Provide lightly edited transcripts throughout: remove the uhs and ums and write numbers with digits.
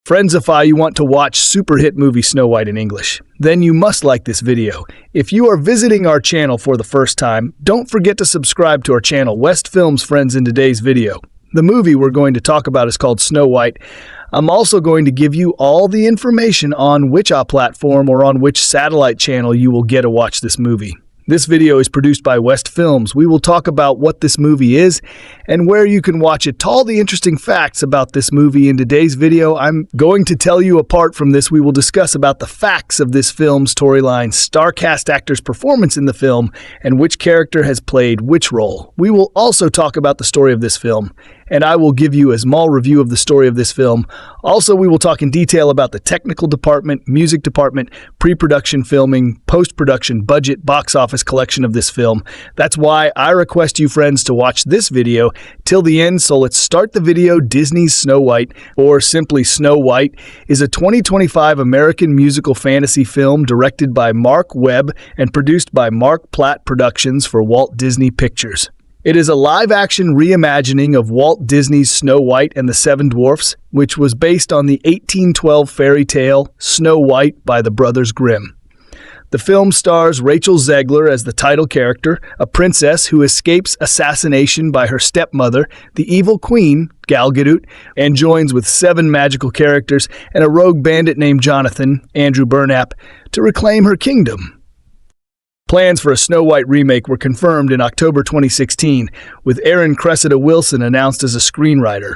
Friendsify, you want to watch super hit movie Snow White in English. Then you must like this video. If you are visiting our channel for the first time, don't forget to subscribe to our channel, West Films Friends, in today's video. The movie we're going to talk about is called Snow White. I'm also going to give you all the information on which platform or on which satellite channel you will get to watch this movie. This video is produced by West Films. We will talk about what this movie is and where you can watch it. All the interesting facts about this movie in today's video. I'm going to tell you. Apart from this, we will discuss about the facts of this film's storyline, star cast actors' performance in the film, and which character has played which role. We will also talk about the story of this film, and I will give you a small review of the story of this film. Also, we will talk in detail about the technical department, music department, pre-production filming, post-production, budget, box office collection of this film. That's why I request you friends to watch this video till the end, so let's start the video. Disney's Snow White, or simply Snow White, is a 2025 American musical fantasy film directed by Mark Webb and produced by Mark Platt Productions for Walt Disney Pictures. It is a live-action reimagining of Walt Disney's Snow White and the Seven Dwarfs, which was based on the 1812 fairy tale Snow White by the Brothers Grimm. The film stars Rachel Zegler as the title character, a princess who escapes assassination by her stepmother, the evil queen, Gadot, and joins with 7 magical characters and a rogue bandit named Jonathan, Andrew Burnap, to reclaim her kingdom. Plans for a Snow White remake were confirmed in October 2016, with Aaron Cressida Wilson announced as a screenwriter.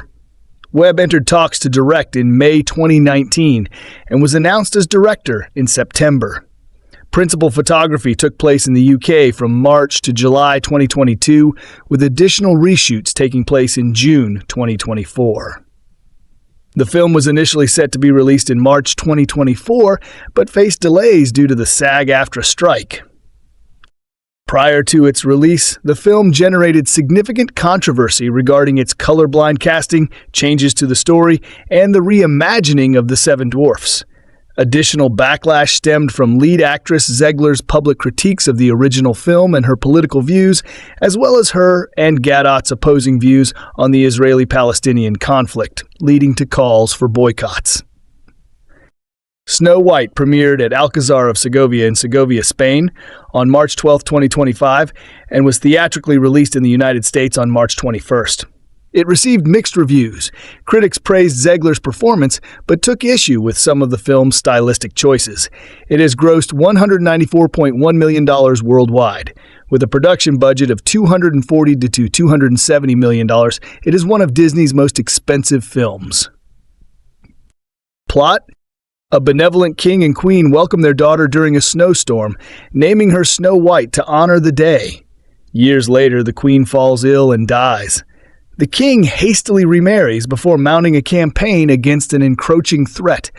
Webb entered talks to direct in May 2019 and was announced as director in September. Principal photography took place in the UK from March to July 2022, with additional reshoots taking place in June 2024. The film was initially set to be released in March 2024, but faced delays due to the SAG-AFTRA strike. Prior to its release, the film generated significant controversy regarding its colorblind casting, changes to the story, and the reimagining of the Seven Dwarfs. Additional backlash stemmed from lead actress Zegler's public critiques of the original film and her political views, as well as her and Gadot's opposing views on the Israeli-Palestinian conflict, leading to calls for boycotts. Snow White premiered at Alcazar of Segovia in Segovia, Spain, on March 12, 2025, and was theatrically released in the United States on March 21st. It received mixed reviews. Critics praised Zegler's performance, but took issue with some of the film's stylistic choices. It has grossed $194.1 million worldwide. With a production budget of $240 to $270 million, it is one of Disney's most expensive films. Plot: a benevolent king and queen welcome their daughter during a snowstorm, naming her Snow White to honor the day. Years later, the queen falls ill and dies. The king hastily remarries before mounting a campaign against an encroaching threat.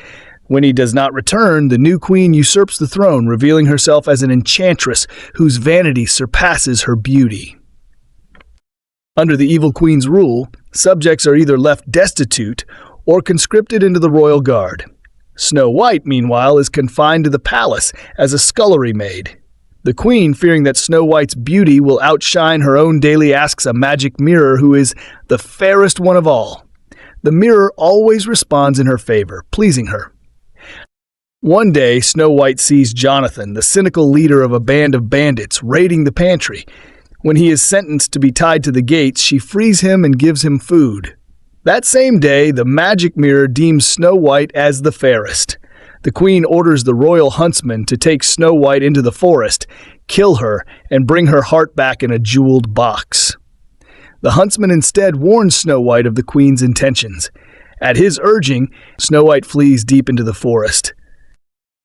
When he does not return, the new queen usurps the throne, revealing herself as an enchantress whose vanity surpasses her beauty. Under the evil queen's rule, subjects are either left destitute or conscripted into the royal guard. Snow White, meanwhile, is confined to the palace as a scullery maid. The queen, fearing that Snow White's beauty will outshine her own daily, asks a magic mirror who is the fairest one of all. The mirror always responds in her favor, pleasing her. One day, Snow White sees Jonathan, the cynical leader of a band of bandits, raiding the pantry. When he is sentenced to be tied to the gates, she frees him and gives him food. That same day, the magic mirror deems Snow White as the fairest. The queen orders the royal huntsman to take Snow White into the forest, kill her, and bring her heart back in a jeweled box. The huntsman instead warns Snow White of the queen's intentions. At his urging, Snow White flees deep into the forest.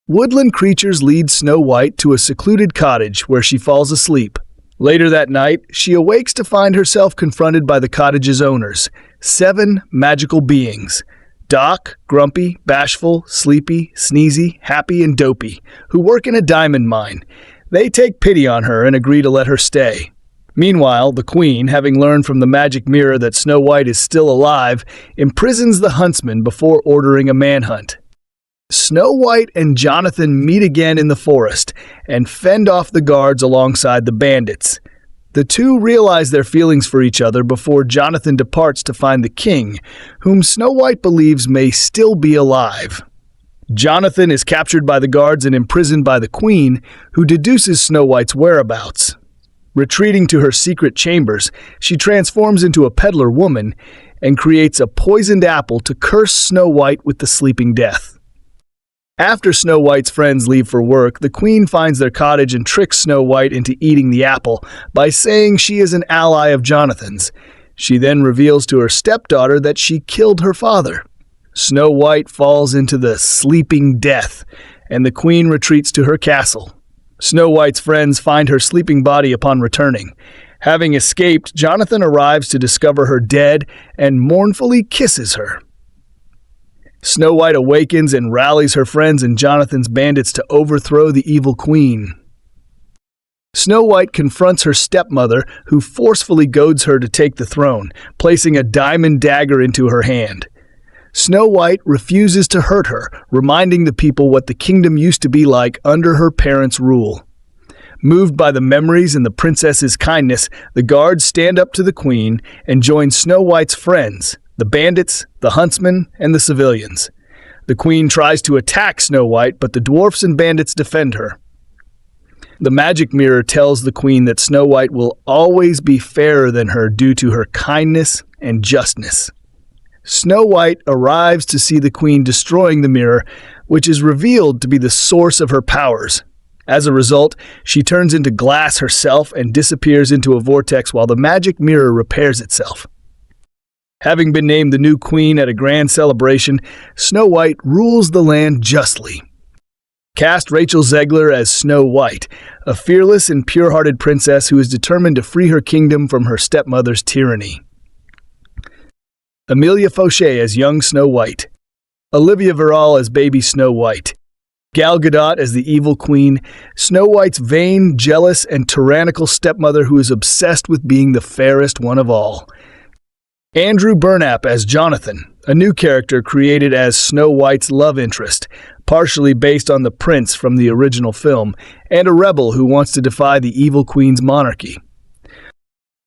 Woodland creatures lead Snow White to a secluded cottage where she falls asleep. Later that night, she awakes to find herself confronted by the cottage's owners, 7 magical beings: Doc, Grumpy, Bashful, Sleepy, Sneezy, Happy, and Dopey, who work in a diamond mine. They take pity on her and agree to let her stay. Meanwhile, the queen, having learned from the magic mirror that Snow White is still alive, imprisons the huntsman before ordering a manhunt. Snow White and Jonathan meet again in the forest and fend off the guards alongside the bandits. The two realize their feelings for each other before Jonathan departs to find the king, whom Snow White believes may still be alive. Jonathan is captured by the guards and imprisoned by the queen, who deduces Snow White's whereabouts. Retreating to her secret chambers, she transforms into a peddler woman and creates a poisoned apple to curse Snow White with the sleeping death. After Snow White's friends leave for work, the queen finds their cottage and tricks Snow White into eating the apple by saying she is an ally of Jonathan's. She then reveals to her stepdaughter that she killed her father. Snow White falls into the sleeping death, and the queen retreats to her castle. Snow White's friends find her sleeping body upon returning. Having escaped, Jonathan arrives to discover her dead and mournfully kisses her. Snow White awakens and rallies her friends and Jonathan's bandits to overthrow the evil queen. Snow White confronts her stepmother, who forcefully goads her to take the throne, placing a diamond dagger into her hand. Snow White refuses to hurt her, reminding the people what the kingdom used to be like under her parents' rule. Moved by the memories and the princess's kindness, the guards stand up to the queen and join Snow White's friends, the bandits, the huntsmen, and the civilians. The queen tries to attack Snow White, but the dwarfs and bandits defend her. The magic mirror tells the queen that Snow White will always be fairer than her due to her kindness and justness. Snow White arrives to see the queen destroying the mirror, which is revealed to be the source of her powers. As a result, she turns into glass herself and disappears into a vortex while the magic mirror repairs itself. Having been named the new queen at a grand celebration, Snow White rules the land justly. Cast Rachel Zegler as Snow White, a fearless and pure-hearted princess who is determined to free her kingdom from her stepmother's tyranny. Amelia Fauché as young Snow White. Olivia Virral as baby Snow White. Gal Gadot as the evil queen, Snow White's vain, jealous, and tyrannical stepmother who is obsessed with being the fairest one of all. Andrew Burnap as Jonathan, a new character created as Snow White's love interest, partially based on the prince from the original film, and a rebel who wants to defy the evil queen's monarchy.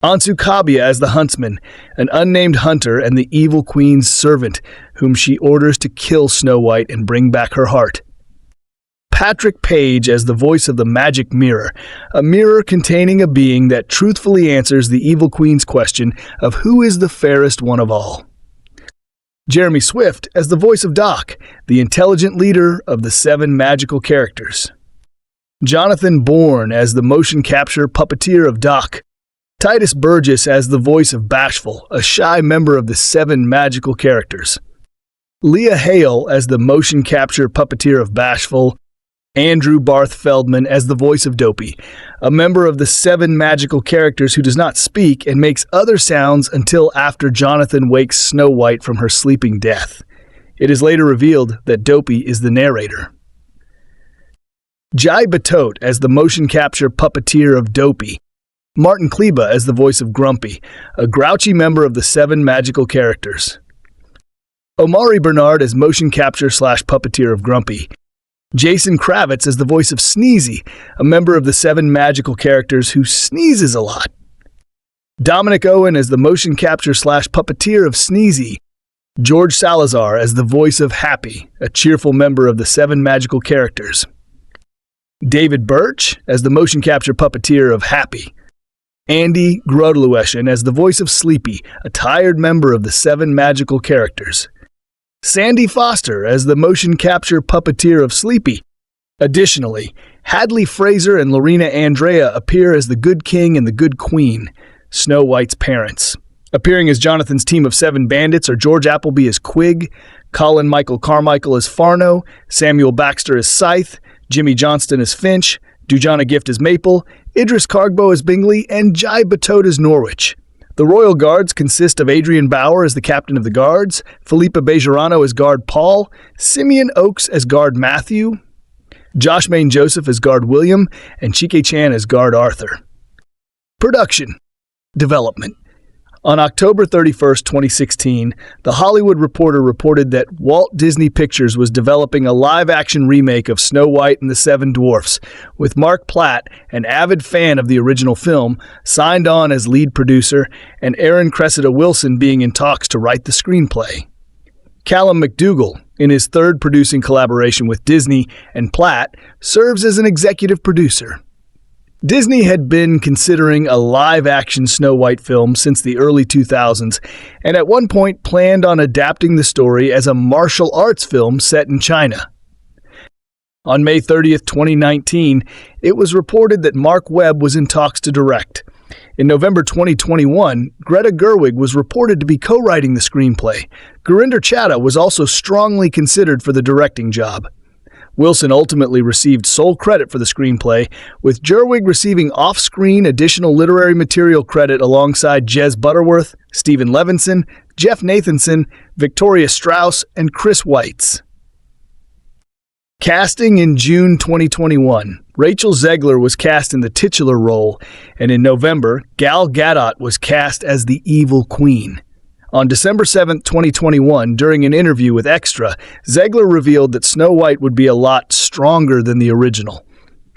Ansu Kabia as the huntsman, an unnamed hunter and the evil queen's servant, whom she orders to kill Snow White and bring back her heart. Patrick Page as the voice of the magic mirror, a mirror containing a being that truthfully answers the evil queen's question of who is the fairest one of all. Jeremy Swift as the voice of Doc, the intelligent leader of the 7 magical characters. Jonathan Bourne as the motion capture puppeteer of Doc. Titus Burgess as the voice of Bashful, a shy member of the 7 magical characters. Leah Hale as the motion capture puppeteer of Bashful. Andrew Barth Feldman as the voice of Dopey, a member of the 7 magical characters who does not speak and makes other sounds until after Jonathan wakes Snow White from her sleeping death. It is later revealed that Dopey is the narrator. Jai Batot as the motion capture puppeteer of Dopey. Martin Kleba as the voice of Grumpy, a grouchy member of the 7 magical characters. Omari Bernard as motion capture / puppeteer of Grumpy. Jason Kravitz as the voice of Sneezy, a member of the 7 magical characters who sneezes a lot. Dominic Owen as the motion capture / puppeteer of Sneezy. George Salazar as the voice of Happy, a cheerful member of the 7 magical characters. David Birch as the motion capture puppeteer of Happy. Andy Grodelueschen as the voice of Sleepy, a tired member of the 7 magical characters. Sandy Foster as the motion capture puppeteer of Sleepy. Additionally, Hadley Fraser and Lorena Andrea appear as the Good King and the Good Queen, Snow White's parents. Appearing as Jonathan's team of 7 bandits are George Appleby as Quig, Colin Michael Carmichael as Farno, Samuel Baxter as Scythe, Jimmy Johnston as Finch, Dujana Gift as Maple, Idris Kargbo as Bingley, and Jai Batot as Norwich. The Royal Guards consist of Adrian Bauer as the captain of the guards, Felipa Bejarano as guard Paul, Simeon Oakes as guard Matthew, Josh Main Joseph as guard William, and Chike Chan as guard Arthur. Production. Development. On October 31, 2016, The Hollywood Reporter reported that Walt Disney Pictures was developing a live-action remake of Snow White and the Seven Dwarfs, with Mark Platt, an avid fan of the original film, signed on as lead producer, and Aaron Cressida Wilson being in talks to write the screenplay. Callum McDougall, in his third producing collaboration with Disney and Platt, serves as an executive producer. Disney had been considering a live-action Snow White film since the early 2000s, and at one point planned on adapting the story as a martial arts film set in China. On May 30, 2019, it was reported that Mark Webb was in talks to direct. In November 2021, Greta Gerwig was reported to be co-writing the screenplay. Gurinder Chadha was also strongly considered for the directing job. Wilson ultimately received sole credit for the screenplay, with Gerwig receiving off-screen additional literary material credit alongside Jez Butterworth, Stephen Levinson, Jeff Nathanson, Victoria Strauss, and Chris Weitz. Casting in June 2021, Rachel Zegler was cast in the titular role, and in November, Gal Gadot was cast as the Evil Queen. On December 7, 2021, during an interview with Extra, Zegler revealed that Snow White would be a lot stronger than the original.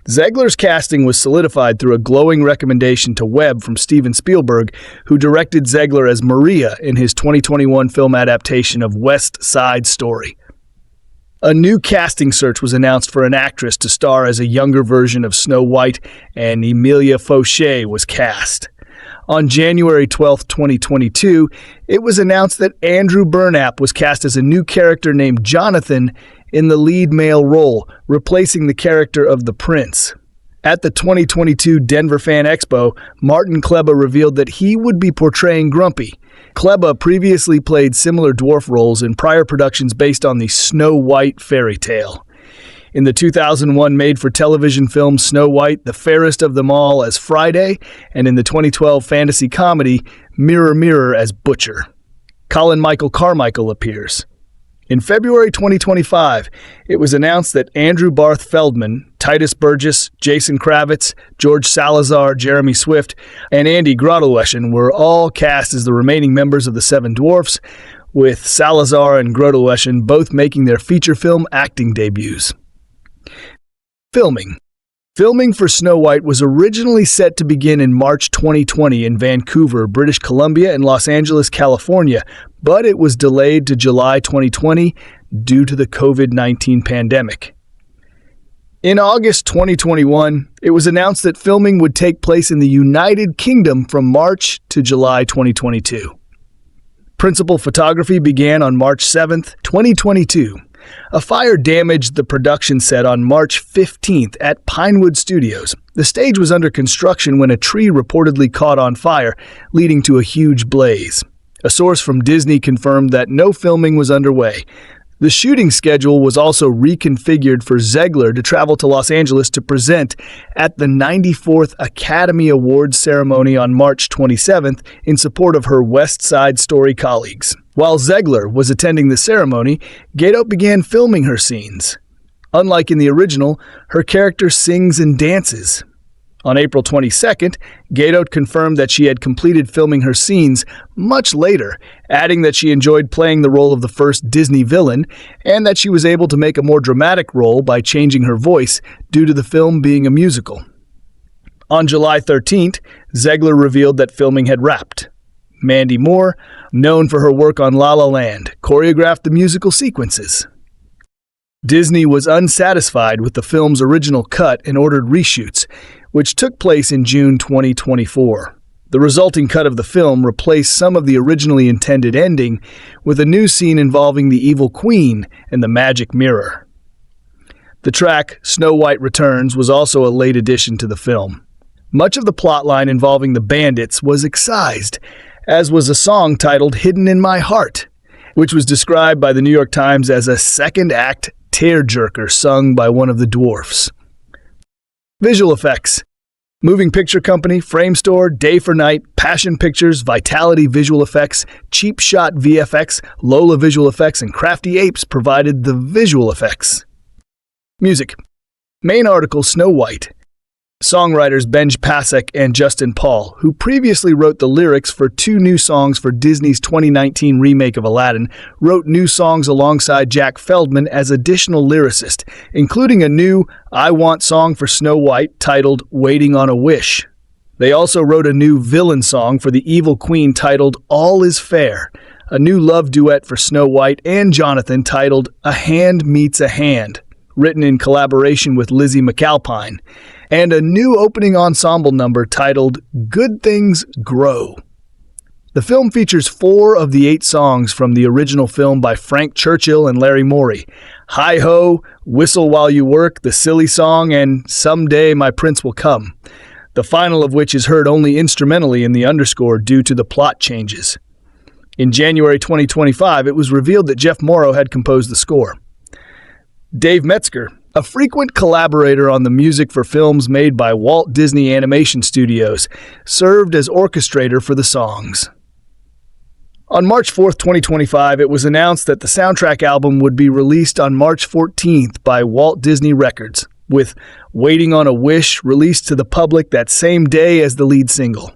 Zegler's casting was solidified through a glowing recommendation to Webb from Steven Spielberg, who directed Zegler as Maria in his 2021 film adaptation of West Side Story. A new casting search was announced for an actress to star as a younger version of Snow White, and Emilia Fauché was cast. On January 12, 2022, it was announced that Andrew Burnap was cast as a new character named Jonathan in the lead male role, replacing the character of the Prince. At the 2022 Denver Fan Expo, Martin Kleba revealed that he would be portraying Grumpy. Kleba previously played similar dwarf roles in prior productions based on the Snow White fairy tale. In the 2001 made-for-television film Snow White, the Fairest of Them All as Friday, and in the 2012 fantasy comedy Mirror Mirror as Butcher. Colin Michael Carmichael appears. In February 2025, it was announced that Andrew Barth Feldman, Titus Burgess, Jason Kravitz, George Salazar, Jeremy Swift, and Andy Grodeweschen were all cast as the remaining members of the Seven Dwarfs, with Salazar and Grodeweschen both making their feature film acting debuts. Filming for Snow White was originally set to begin in March 2020 in Vancouver, British Columbia, and Los Angeles, California, but it was delayed to July 2020 due to the COVID-19 pandemic. In August 2021, it was announced that filming would take place in the United Kingdom from March to July 2022. Principal photography began on March 7, 2022. A fire damaged the production set on March 15th at Pinewood Studios. The stage was under construction when a tree reportedly caught on fire, leading to a huge blaze. A source from Disney confirmed that no filming was underway. The shooting schedule was also reconfigured for Zegler to travel to Los Angeles to present at the 94th Academy Awards ceremony on March 27th in support of her West Side Story colleagues. While Zegler was attending the ceremony, Gadot began filming her scenes. Unlike in the original, her character sings and dances. On April 22nd, Gadot confirmed that she had completed filming her scenes much later, adding that she enjoyed playing the role of the first Disney villain and that she was able to make a more dramatic role by changing her voice due to the film being a musical. On July 13th, Zegler revealed that filming had wrapped. Mandy Moore, known for her work on La La Land, choreographed the musical sequences. Disney was unsatisfied with the film's original cut and ordered reshoots, which took place in June 2024. The resulting cut of the film replaced some of the originally intended ending with a new scene involving the Evil Queen and the Magic Mirror. The track, Snow White Returns, was also a late addition to the film. Much of the plotline involving the bandits was excised, as was a song titled Hidden in My Heart, which was described by the New York Times as a second-act tearjerker sung by one of the dwarfs. Visual effects. Moving Picture Company, Frame Store, Day for Night, Passion Pictures, Vitality Visual Effects, Cheap Shot VFX, Lola Visual Effects, and Crafty Apes provided the visual effects. Music. Main article, Snow White. Songwriters Benj Pasek and Justin Paul, who previously wrote the lyrics for 2 new songs for Disney's 2019 remake of Aladdin, wrote new songs alongside Jack Feldman as additional lyricist, including a new I Want song for Snow White titled Waiting on a Wish. They also wrote a new villain song for the evil queen titled All Is Fair, a new love duet for Snow White and Jonathan titled A Hand Meets a Hand, written in collaboration with Lizzie McAlpine, and a new opening ensemble number titled Good Things Grow. The film features 4 of the 8 songs from the original film by Frank Churchill and Larry Morey: Hi-Ho, Whistle While You Work, The Silly Song, and Someday My Prince Will Come, the final of which is heard only instrumentally in the underscore due to the plot changes. In January 2025, it was revealed that Jeff Morrow had composed the score. Dave Metzger, a frequent collaborator on the music for films made by Walt Disney Animation Studios, served as orchestrator for the songs. On March 4, 2025, it was announced that the soundtrack album would be released on March 14th by Walt Disney Records, with Waiting on a Wish released to the public that same day as the lead single.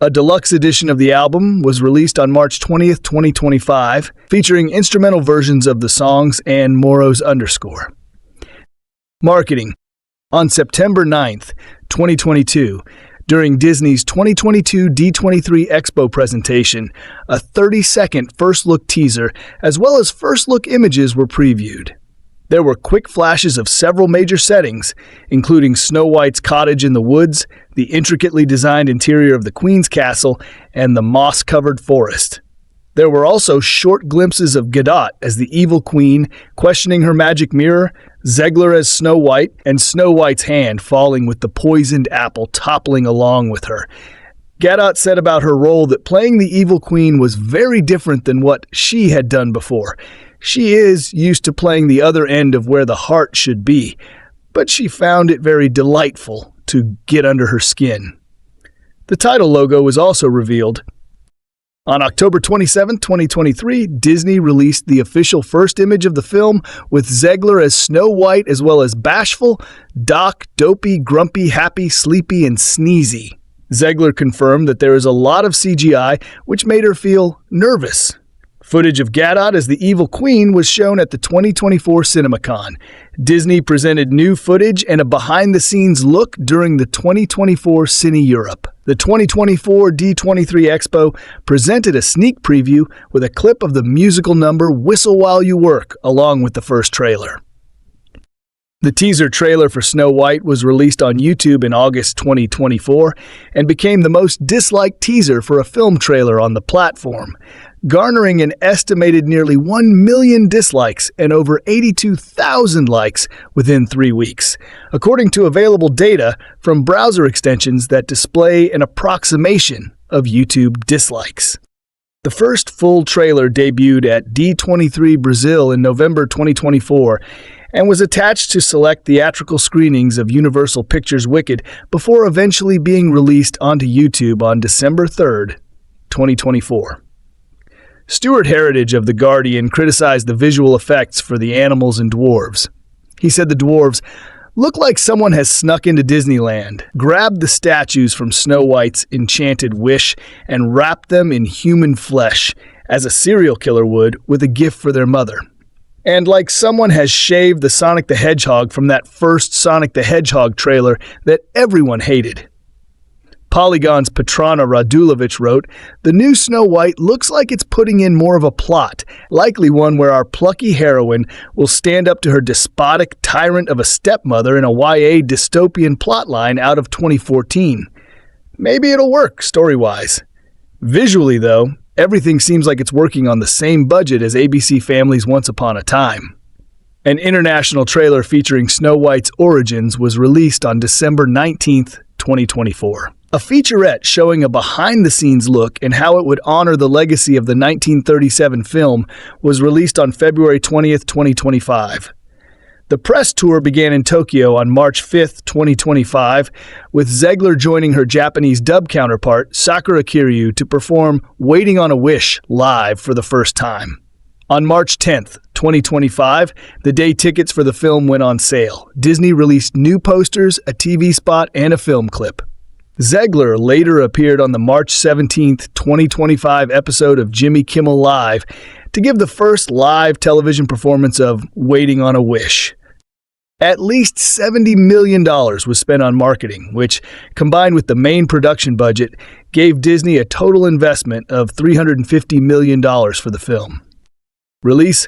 A deluxe edition of the album was released on March 20th, 2025, featuring instrumental versions of the songs and Morrow's underscore. Marketing. On September 9th, 2022, during Disney's 2022 D23 Expo presentation, a 30-second first-look teaser as well as first-look images were previewed. There were quick flashes of several major settings, including Snow White's cottage in the woods, the intricately designed interior of the Queen's castle, and the moss-covered forest. There were also short glimpses of Gadot as the evil queen, questioning her magic mirror, Zegler as Snow White, and Snow White's hand falling with the poisoned apple toppling along with her. Gadot said about her role that playing the evil queen was very different than what she had done before. She is used to playing the other end of where the heart should be, but she found it very delightful to get under her skin. The title logo was also revealed. On October 27, 2023, Disney released the official first image of the film with Zegler as Snow White as well as Bashful, Doc, Dopey, Grumpy, Happy, Sleepy, and Sneezy. Zegler confirmed that there is a lot of CGI, which made her feel nervous. Footage of Gadot as the evil queen was shown at the 2024 CinemaCon. Disney presented new footage and a behind-the-scenes look during the 2024 Cine Europe. The 2024 D23 Expo presented a sneak preview with a clip of the musical number Whistle While You Work, along with the first trailer. The teaser trailer for Snow White was released on YouTube in August 2024 and became the most disliked teaser for a film trailer on the platform, garnering an estimated nearly 1 million dislikes and over 82,000 likes within 3 weeks, according to available data from browser extensions that display an approximation of YouTube dislikes. The first full trailer debuted at D23 Brazil in November 2024 and was attached to select theatrical screenings of Universal Pictures' Wicked before eventually being released onto YouTube on December 3, 2024. Stuart Heritage of The Guardian criticized the visual effects for the animals and dwarves. He said the dwarves look like someone has snuck into Disneyland, grabbed the statues from Snow White's enchanted wish, and wrapped them in human flesh, as a serial killer would with a gift for their mother. And like someone has shaved the Sonic the Hedgehog from that first Sonic the Hedgehog trailer that everyone hated. Polygon's Petrana Radulovic wrote, "The new Snow White looks like it's putting in more of a plot, likely one where our plucky heroine will stand up to her despotic tyrant of a stepmother in a YA dystopian plotline out of 2014. Maybe it'll work, story-wise. Visually, though, everything seems like it's working on the same budget as ABC Family's Once Upon a Time." An international trailer featuring Snow White's origins was released on December 19th, 2024. A featurette showing a behind-the-scenes look and how it would honor the legacy of the 1937 film was released on February 20th, 2025. The press tour began in Tokyo on March 5th, 2025, with Zegler joining her Japanese dub counterpart, Sakura Kiryu, to perform Waiting on a Wish live for the first time. On March 10th, 2025, the day tickets for the film went on sale. Disney released new posters, a TV spot, and a film clip. Zegler later appeared on the March 17, 2025 episode of Jimmy Kimmel Live to give the first live television performance of Waiting on a Wish. At least $70 million was spent on marketing, which, combined with the main production budget, gave Disney a total investment of $350 million for the film. Release.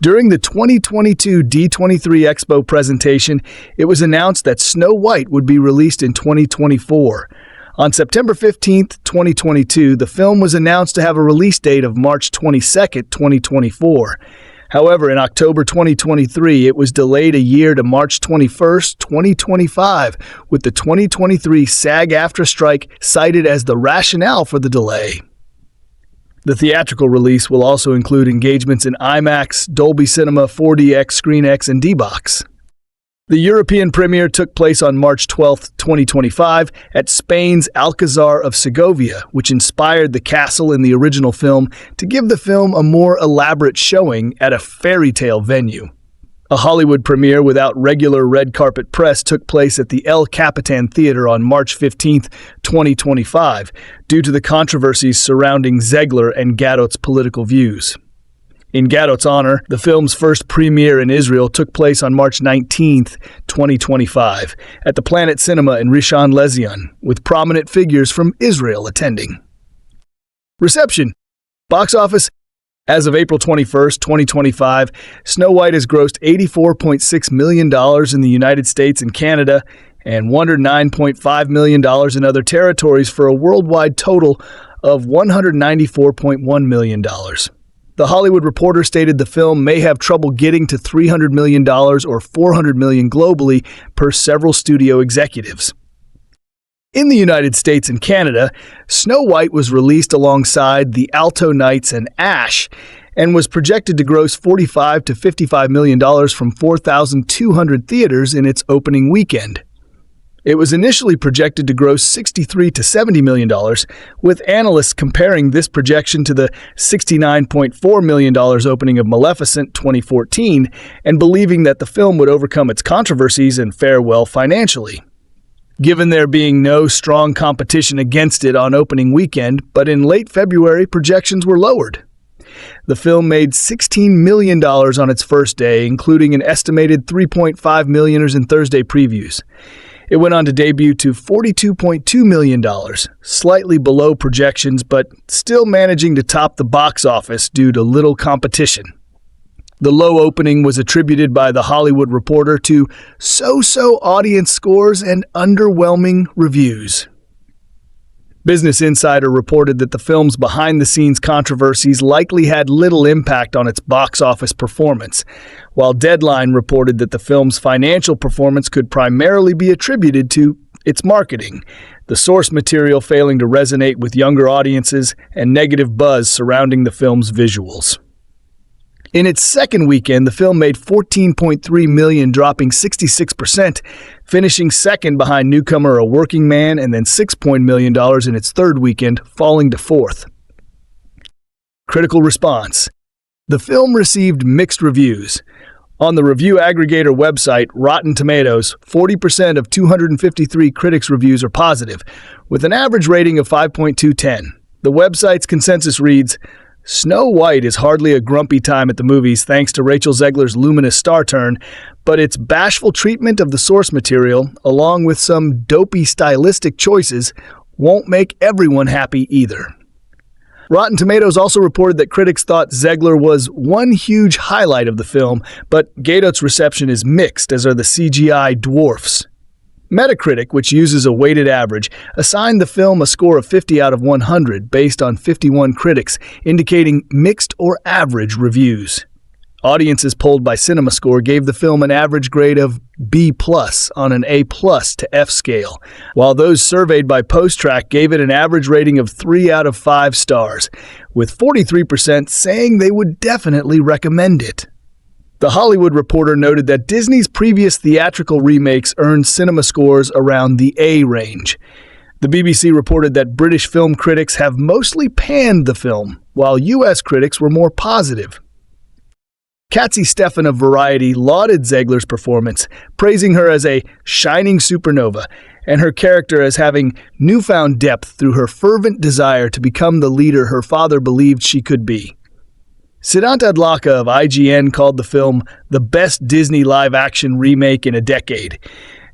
During the 2022 D23 Expo presentation, it was announced that Snow White would be released in 2024. On September 15, 2022, the film was announced to have a release date of March 22, 2024. However, in October 2023, it was delayed a year to March 21, 2025, with the 2023 SAG-AFTRA strike cited as the rationale for the delay. The theatrical release will also include engagements in IMAX, Dolby Cinema, 4DX, ScreenX, and D-Box. The European premiere took place on March 12, 2025, at Spain's Alcazar of Segovia, which inspired the castle in the original film to give the film a more elaborate showing at a fairy tale venue. A Hollywood premiere without regular red carpet press took place at the El Capitan Theater on March 15, 2025, due to the controversies surrounding Zegler and Gadot's political views. In Gadot's honor, the film's first premiere in Israel took place on March 19, 2025, at the Planet Cinema in Rishon LeZion, with prominent figures from Israel attending. Reception. Box office. As of April 21, 2025, Snow White has grossed $84.6 million in the United States and Canada and $109.5 million in other territories for a worldwide total of $194.1 million. The Hollywood Reporter stated the film may have trouble getting to $300 million or $400 million globally, per several studio executives. In the United States and Canada, Snow White was released alongside The Alto Knights and Ash, and was projected to gross $45 to $55 million from 4,200 theaters in its opening weekend. It was initially projected to gross $63 to $70 million, with analysts comparing this projection to the $69.4 million opening of Maleficent 2014, and believing that the film would overcome its controversies and fare well financially. Given there being no strong competition against it on opening weekend, but in late February, projections were lowered. The film made $16 million on its first day, including an estimated $3.5 million in Thursday previews. It went on to debut to $42.2 million, slightly below projections, but still managing to top the box office due to little competition. The low opening was attributed by The Hollywood Reporter to so-so audience scores and underwhelming reviews. Business Insider reported that the film's behind-the-scenes controversies likely had little impact on its box office performance, while Deadline reported that the film's financial performance could primarily be attributed to its marketing, the source material failing to resonate with younger audiences, and negative buzz surrounding the film's visuals. In its second weekend, the film made $14.3 million, dropping 66%, finishing second behind newcomer A Working Man, and then $6 million in its third weekend, falling to fourth. Critical response. The film received mixed reviews. On the review aggregator website Rotten Tomatoes, 40% of 253 critics' reviews are positive, with an average rating of 5.210. The website's consensus reads, Snow White is hardly a grumpy time at the movies thanks to Rachel Zegler's luminous star turn, but its bashful treatment of the source material, along with some dopey stylistic choices, won't make everyone happy either. Rotten Tomatoes also reported that critics thought Zegler was one huge highlight of the film, but Gadot's reception is mixed, as are the CGI dwarfs. Metacritic, which uses a weighted average, assigned the film a score of 50 out of 100 based on 51 critics, indicating mixed or average reviews. Audiences polled by CinemaScore gave the film an average grade of B+ on an A+ to F scale, while those surveyed by PostTrack gave it an average rating of 3 out of 5 stars, with 43% saying they would definitely recommend it. The Hollywood Reporter noted that Disney's previous theatrical remakes earned cinema scores around the A range. The BBC reported that British film critics have mostly panned the film, while US critics were more positive. Katzy Stefan of Variety lauded Zegler's performance, praising her as a shining supernova and her character as having newfound depth through her fervent desire to become the leader her father believed she could be. Siddhant Adlakha of IGN called the film the best Disney live-action remake in a decade,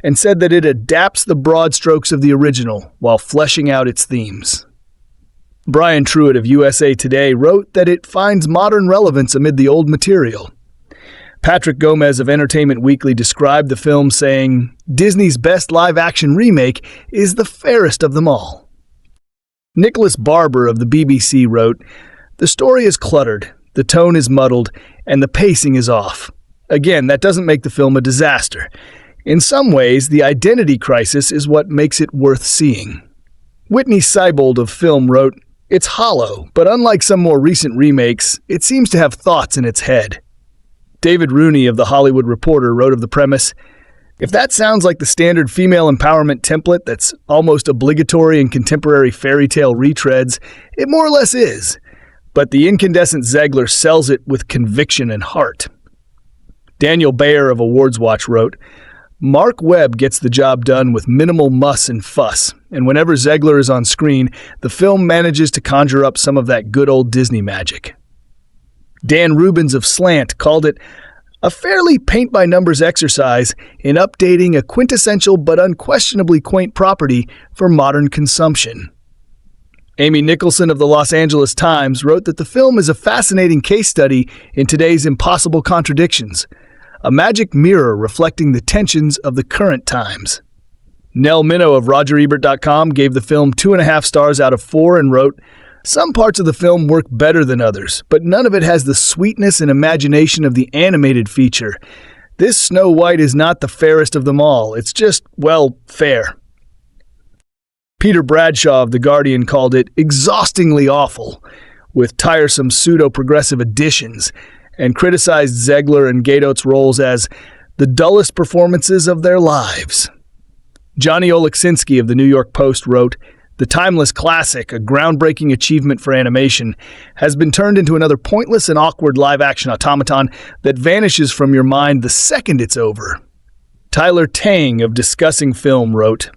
and said that it adapts the broad strokes of the original while fleshing out its themes. Brian Truitt of USA Today wrote that it finds modern relevance amid the old material. Patrick Gomez of Entertainment Weekly described the film saying, "Disney's best live-action remake is the fairest of them all." Nicholas Barber of the BBC wrote, "The story is cluttered, the tone is muddled, and the pacing is off. Again, that doesn't make the film a disaster. In some ways, the identity crisis is what makes it worth seeing." Whitney Seibold of Film wrote, "It's hollow, but unlike some more recent remakes, it seems to have thoughts in its head." David Rooney of The Hollywood Reporter wrote of the premise, "If that sounds like the standard female empowerment template that's almost obligatory in contemporary fairy tale retreads, it more or less is. But the incandescent Zegler sells it with conviction and heart." Daniel Bayer of Awards Watch wrote, "Mark Webb gets the job done with minimal muss and fuss, and whenever Zegler is on screen, the film manages to conjure up some of that good old Disney magic." Dan Rubens of Slant called it a fairly paint-by-numbers exercise in updating a quintessential but unquestionably quaint property for modern consumption. Amy Nicholson of the Los Angeles Times wrote that the film is a fascinating case study in today's impossible contradictions, a magic mirror reflecting the tensions of the current times. Nell Minow of RogerEbert.com gave the film 2.5 stars out of 4 and wrote, "Some parts of the film work better than others, but none of it has the sweetness and imagination of the animated feature. This Snow White is not the fairest of them all. It's just, well, fair." Peter Bradshaw of The Guardian called it exhaustingly awful, with tiresome pseudo-progressive additions, and criticized Zegler and Gadot's roles as the dullest performances of their lives. Johnny Oleksinski of the New York Post wrote, "The timeless classic, a groundbreaking achievement for animation, has been turned into another pointless and awkward live-action automaton that vanishes from your mind the second it's over." Tyler Tang of Discussing Film wrote,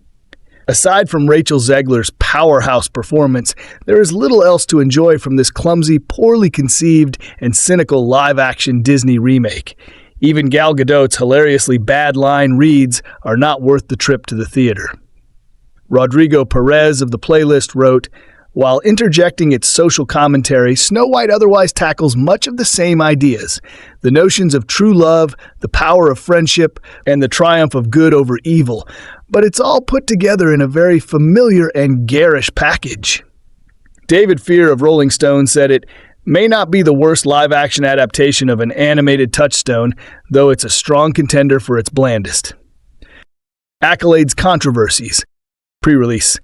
"Aside from Rachel Zegler's powerhouse performance, there is little else to enjoy from this clumsy, poorly conceived, and cynical live-action Disney remake. Even Gal Gadot's hilariously bad line reads are not worth the trip to the theater." Rodrigo Perez of The Playlist wrote, "While interjecting its social commentary, Snow White otherwise tackles much of the same ideas, the notions of true love, the power of friendship, and the triumph of good over evil, but it's all put together in a very familiar and garish package." David Fear of Rolling Stone said it may not be the worst live-action adaptation of an animated touchstone, though it's a strong contender for its blandest. Accolades controversies. Pre-release.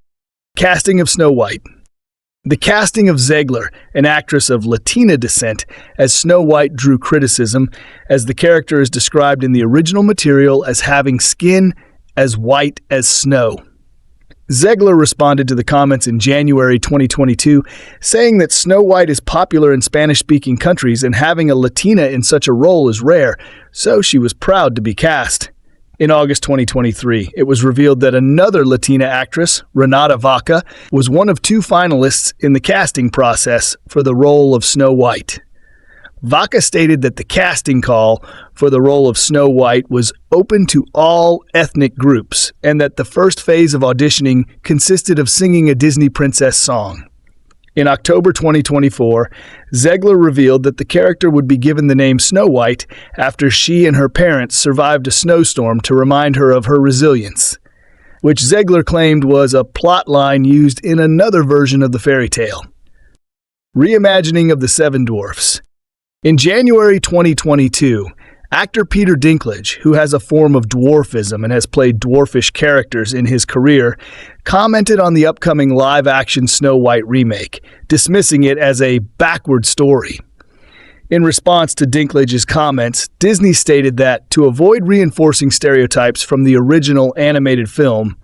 Casting of Snow White. The casting of Zegler, an actress of Latina descent, as Snow White drew criticism, as the character is described in the original material as having skin as white as snow. Zegler responded to the comments in January 2022, saying that Snow White is popular in Spanish-speaking countries and having a Latina in such a role is rare, so she was proud to be cast. In August 2023, it was revealed that another Latina actress, Renata Vaca, was one of 2 finalists in the casting process for the role of Snow White. Vaca stated that the casting call for the role of Snow White was open to all ethnic groups and that the first phase of auditioning consisted of singing a Disney princess song. In October 2024, Zegler revealed that the character would be given the name Snow White after she and her parents survived a snowstorm to remind her of her resilience, which Zegler claimed was a plot line used in another version of the fairy tale. Reimagining of the Seven Dwarfs. In January 2022, actor Peter Dinklage, who has a form of dwarfism and has played dwarfish characters in his career, commented on the upcoming live-action Snow White remake, dismissing it as a backward story. In response to Dinklage's comments, Disney stated that, to avoid reinforcing stereotypes from the original animated film,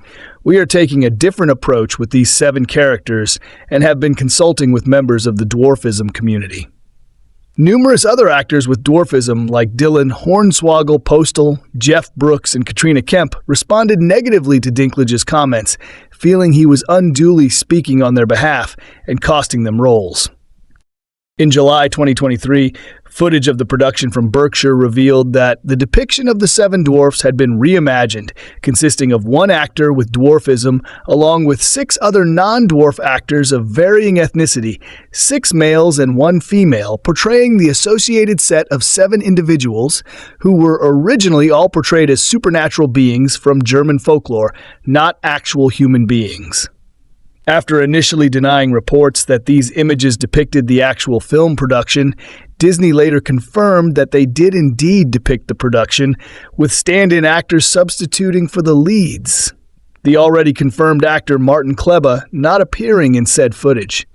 we are taking a different approach with these 7 characters and have been consulting with members of the dwarfism community. Numerous other actors with dwarfism like Dylan Hornswoggle Postal, Jeff Brooks, and Katrina Kemp responded negatively to Dinklage's comments, feeling he was unduly speaking on their behalf and costing them roles. In July 2023, footage of the production from Berkshire revealed that the depiction of the seven dwarfs had been reimagined, consisting of one actor with dwarfism along with 6 other non-dwarf actors of varying ethnicity, 6 males and 1 female, portraying the associated set of 7 individuals who were originally all portrayed as supernatural beings from German folklore, not actual human beings. After initially denying reports that these images depicted the actual film production, Disney later confirmed that they did indeed depict the production, with stand-in actors substituting for the leads. The already confirmed actor Martin Kleba not appearing in said footage.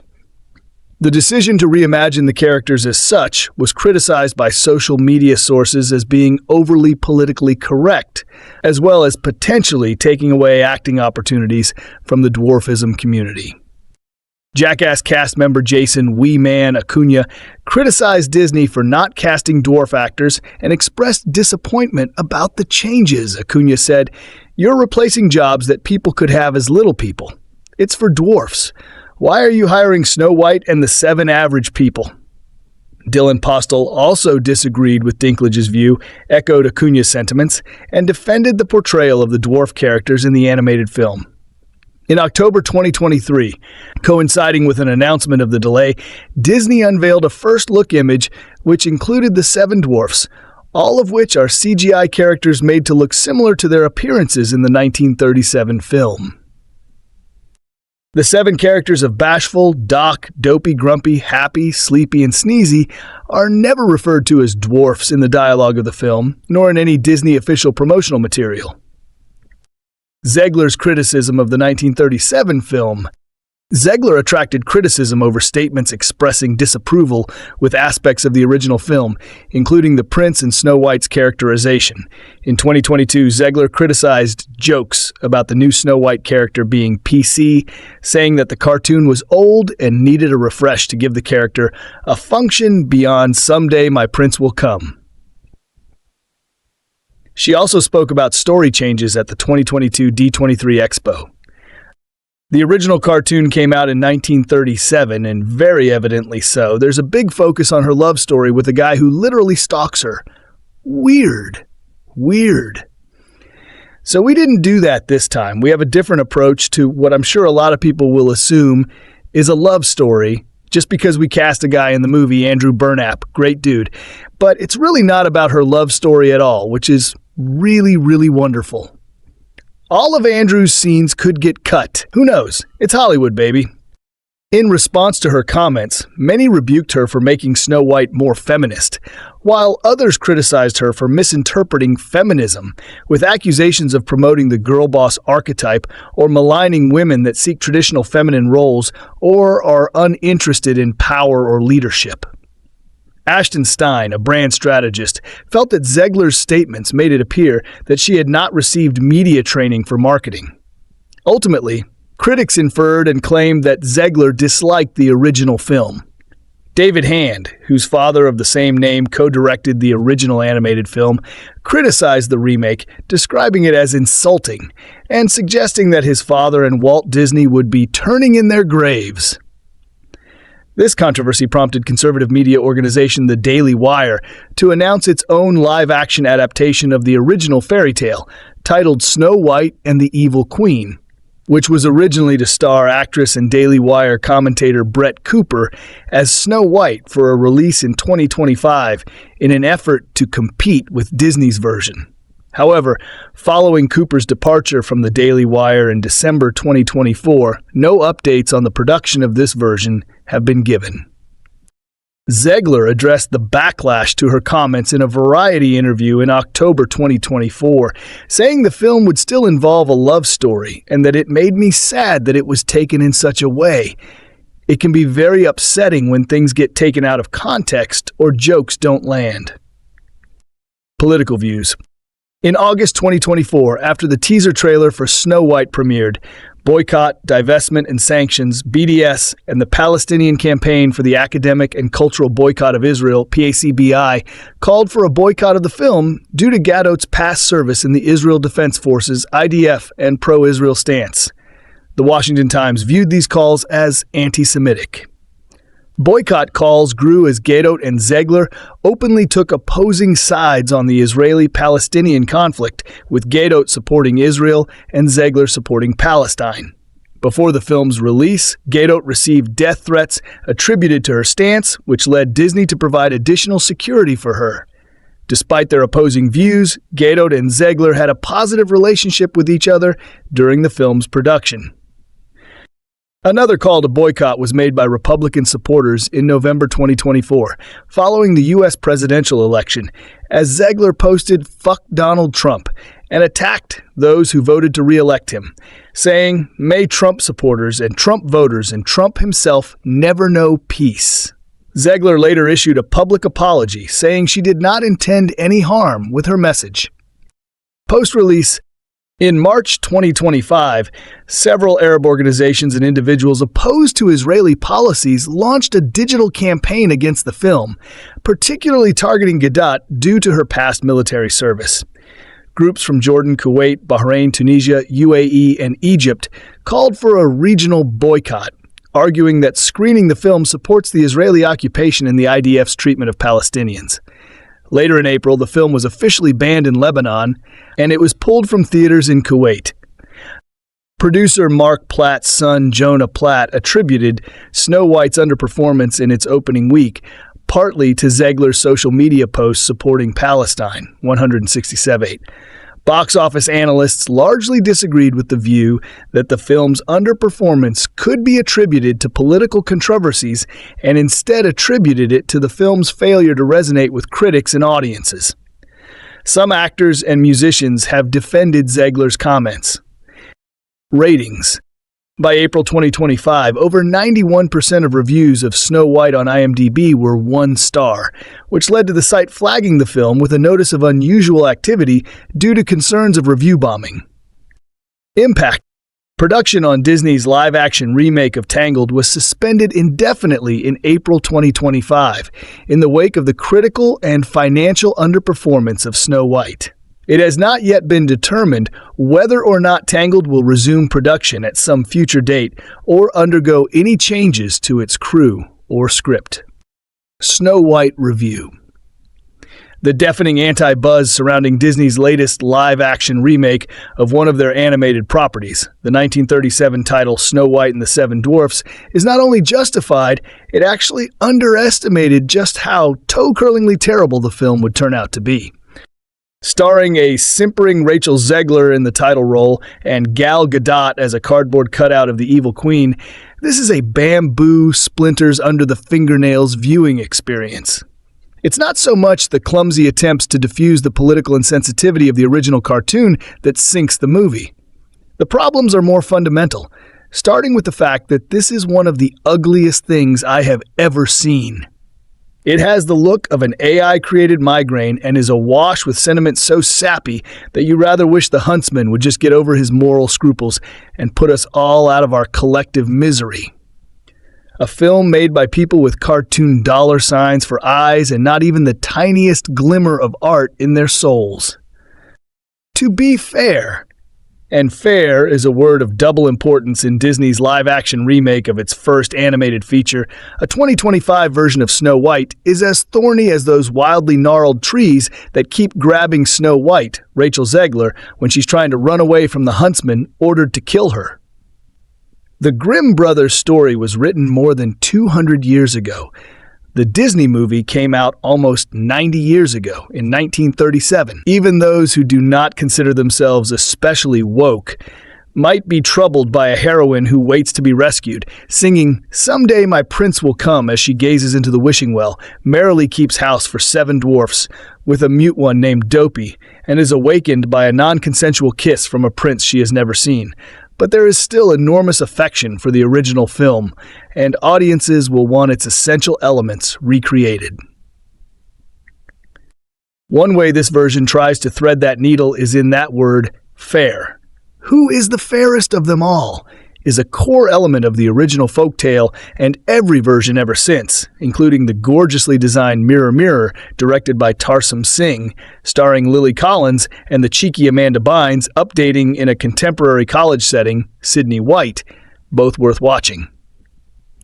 The decision to reimagine the characters as such was criticized by social media sources as being overly politically correct, as well as potentially taking away acting opportunities from the dwarfism community. Jackass cast member Jason "Wee Man" Acuna criticized Disney for not casting dwarf actors and expressed disappointment about the changes. Acuna said, "You're replacing jobs that people could have as little people. It's for dwarfs. Why are you hiring Snow White and the 7 average people?" Dylan Postal also disagreed with Dinklage's view, echoed Acuna's sentiments, and defended the portrayal of the dwarf characters in the animated film. In October 2023, coinciding with an announcement of the delay, Disney unveiled a first-look image which included the 7 dwarfs, all of which are CGI characters made to look similar to their appearances in the 1937 film. The 7 characters of Bashful, Doc, Dopey, Grumpy, Happy, Sleepy, and Sneezy are never referred to as dwarfs in the dialogue of the film, nor in any Disney official promotional material. Zegler's criticism of the 1937 film. Zegler attracted criticism over statements expressing disapproval with aspects of the original film, including the prince and Snow White's characterization. In 2022, Zegler criticized jokes about the new Snow White character being PC, saying that the cartoon was old and needed a refresh to give the character a function beyond "someday my prince will come." She also spoke about story changes at the 2022 D23 Expo. The original cartoon came out in 1937, and very evidently so. There's a big focus on her love story with a guy who literally stalks her. Weird. So we didn't do that this time. We have a different approach to what I'm sure a lot of people will assume is a love story, just because we cast a guy in the movie, Andrew Burnap, great dude. But it's really not about her love story at all, which is really, really wonderful. All of Andrew's scenes could get cut. Who knows? It's Hollywood, baby. In response to her comments, many rebuked her for making Snow White more feminist, while others criticized her for misinterpreting feminism, with accusations of promoting the girl boss archetype or maligning women that seek traditional feminine roles or are uninterested in power or leadership. Ashton Stein, a brand strategist, felt that Zegler's statements made it appear that she had not received media training for marketing. Ultimately, critics inferred and claimed that Zegler disliked the original film. David Hand, whose father of the same name co-directed the original animated film, criticized the remake, describing it as insulting and suggesting that his father and Walt Disney would be turning in their graves. This controversy prompted conservative media organization The Daily Wire to announce its own live-action adaptation of the original fairy tale, titled Snow White and the Evil Queen, which was originally to star actress and Daily Wire commentator Brett Cooper as Snow White for a release in 2025 in an effort to compete with Disney's version. However, following Cooper's departure from the Daily Wire in December 2024, no updates on the production of this version have been given. Zegler addressed the backlash to her comments in a Variety interview in October 2024, saying the film would still involve a love story and that it made me sad that it was taken in such a way. It can be very upsetting when things get taken out of context or jokes don't land. Political views. In August 2024, after the teaser trailer for Snow White premiered, Boycott, Divestment and Sanctions, BDS, and the Palestinian Campaign for the Academic and Cultural Boycott of Israel, PACBI, called for a boycott of the film due to Gadot's past service in the Israel Defense Forces, IDF, and pro-Israel stance. The Washington Times viewed these calls as anti-Semitic. Boycott calls grew as Gadot and Zegler openly took opposing sides on the Israeli-Palestinian conflict, with Gadot supporting Israel and Zegler supporting Palestine. Before the film's release, Gadot received death threats attributed to her stance, which led Disney to provide additional security for her. Despite their opposing views, Gadot and Zegler had a positive relationship with each other during the film's production. Another call to boycott was made by Republican supporters in November 2024, following the U.S. presidential election, as Zegler posted "Fuck Donald Trump" and attacked those who voted to re-elect him, saying, "May Trump supporters and Trump voters and Trump himself never know peace." Zegler later issued a public apology, saying she did not intend any harm with her message. Post-release, in March 2025, several Arab organizations and individuals opposed to Israeli policies launched a digital campaign against the film, particularly targeting Gadot due to her past military service. Groups from Jordan, Kuwait, Bahrain, Tunisia, UAE, and Egypt called for a regional boycott, arguing that screening the film supports the Israeli occupation and the IDF's treatment of Palestinians. Later in April, the film was officially banned in Lebanon, and it was pulled from theaters in Kuwait. Producer Mark Platt's son, Jonah Platt, attributed Snow White's underperformance in its opening week partly to Zegler's social media posts supporting Palestine, 167.8. Box office analysts largely disagreed with the view that the film's underperformance could be attributed to political controversies and instead attributed it to the film's failure to resonate with critics and audiences. Some actors and musicians have defended Zegler's comments. Ratings. By April 2025, over 91% of reviews of Snow White on IMDb were 1 star, which led to the site flagging the film with a notice of unusual activity due to concerns of review bombing. Impact. Production on Disney's live-action remake of Tangled was suspended indefinitely in April 2025, in the wake of the critical and financial underperformance of Snow White. It has not yet been determined whether or not Tangled will resume production at some future date or undergo any changes to its crew or script. Snow White Review. The deafening anti-buzz surrounding Disney's latest live-action remake of one of their animated properties, the 1937 title Snow White and the Seven Dwarfs, is not only justified, it actually underestimated just how toe-curlingly terrible the film would turn out to be. Starring a simpering Rachel Zegler in the title role and Gal Gadot as a cardboard cutout of the evil queen, this is a bamboo splinters under the fingernails viewing experience. It's not so much the clumsy attempts to diffuse the political insensitivity of the original cartoon that sinks the movie. The problems are more fundamental, starting with the fact that this is one of the ugliest things I have ever seen. It has the look of an AI-created migraine and is awash with sentiment so sappy that you rather wish the huntsman would just get over his moral scruples and put us all out of our collective misery. A film made by people with cartoon dollar signs for eyes and not even the tiniest glimmer of art in their souls. To be fair, and fair is a word of double importance in Disney's live-action remake of its first animated feature, a 2025 version of Snow White is as thorny as those wildly gnarled trees that keep grabbing Snow White, Rachel Zegler, when she's trying to run away from the huntsman ordered to kill her. The Grimm brothers' story was written more than 200 years ago. The Disney movie came out almost 90 years ago, in 1937. Even those who do not consider themselves especially woke might be troubled by a heroine who waits to be rescued, singing, "Someday my prince will come," as she gazes into the wishing well, merrily keeps house for 7 dwarfs, with a mute one named Dopey, and is awakened by a non-consensual kiss from a prince she has never seen. But there is still enormous affection for the original film, and audiences will want its essential elements recreated. One way this version tries to thread that needle is in that word, fair. who is the fairest of them all, is a core element of the original folktale and every version ever since, including the gorgeously designed Mirror Mirror, directed by Tarsum Singh, starring Lily Collins and the cheeky Amanda Bynes, updating in a contemporary college setting, Sydney White, both worth watching.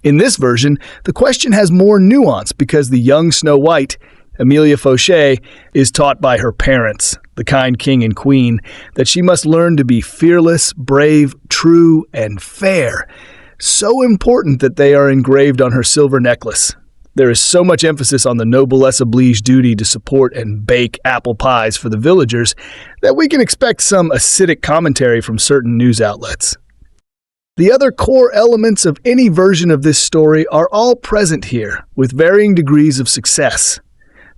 In this version, the question has more nuance because the young Snow White, Amelia Fauché, is taught by her parents, the kind king and queen, that she must learn to be fearless, brave, true, and fair. So important that they are engraved on her silver necklace. There is so much emphasis on the noblesse oblige duty to support and bake apple pies for the villagers that we can expect some acidic commentary from certain news outlets. The other core elements of any version of this story are all present here, with varying degrees of success.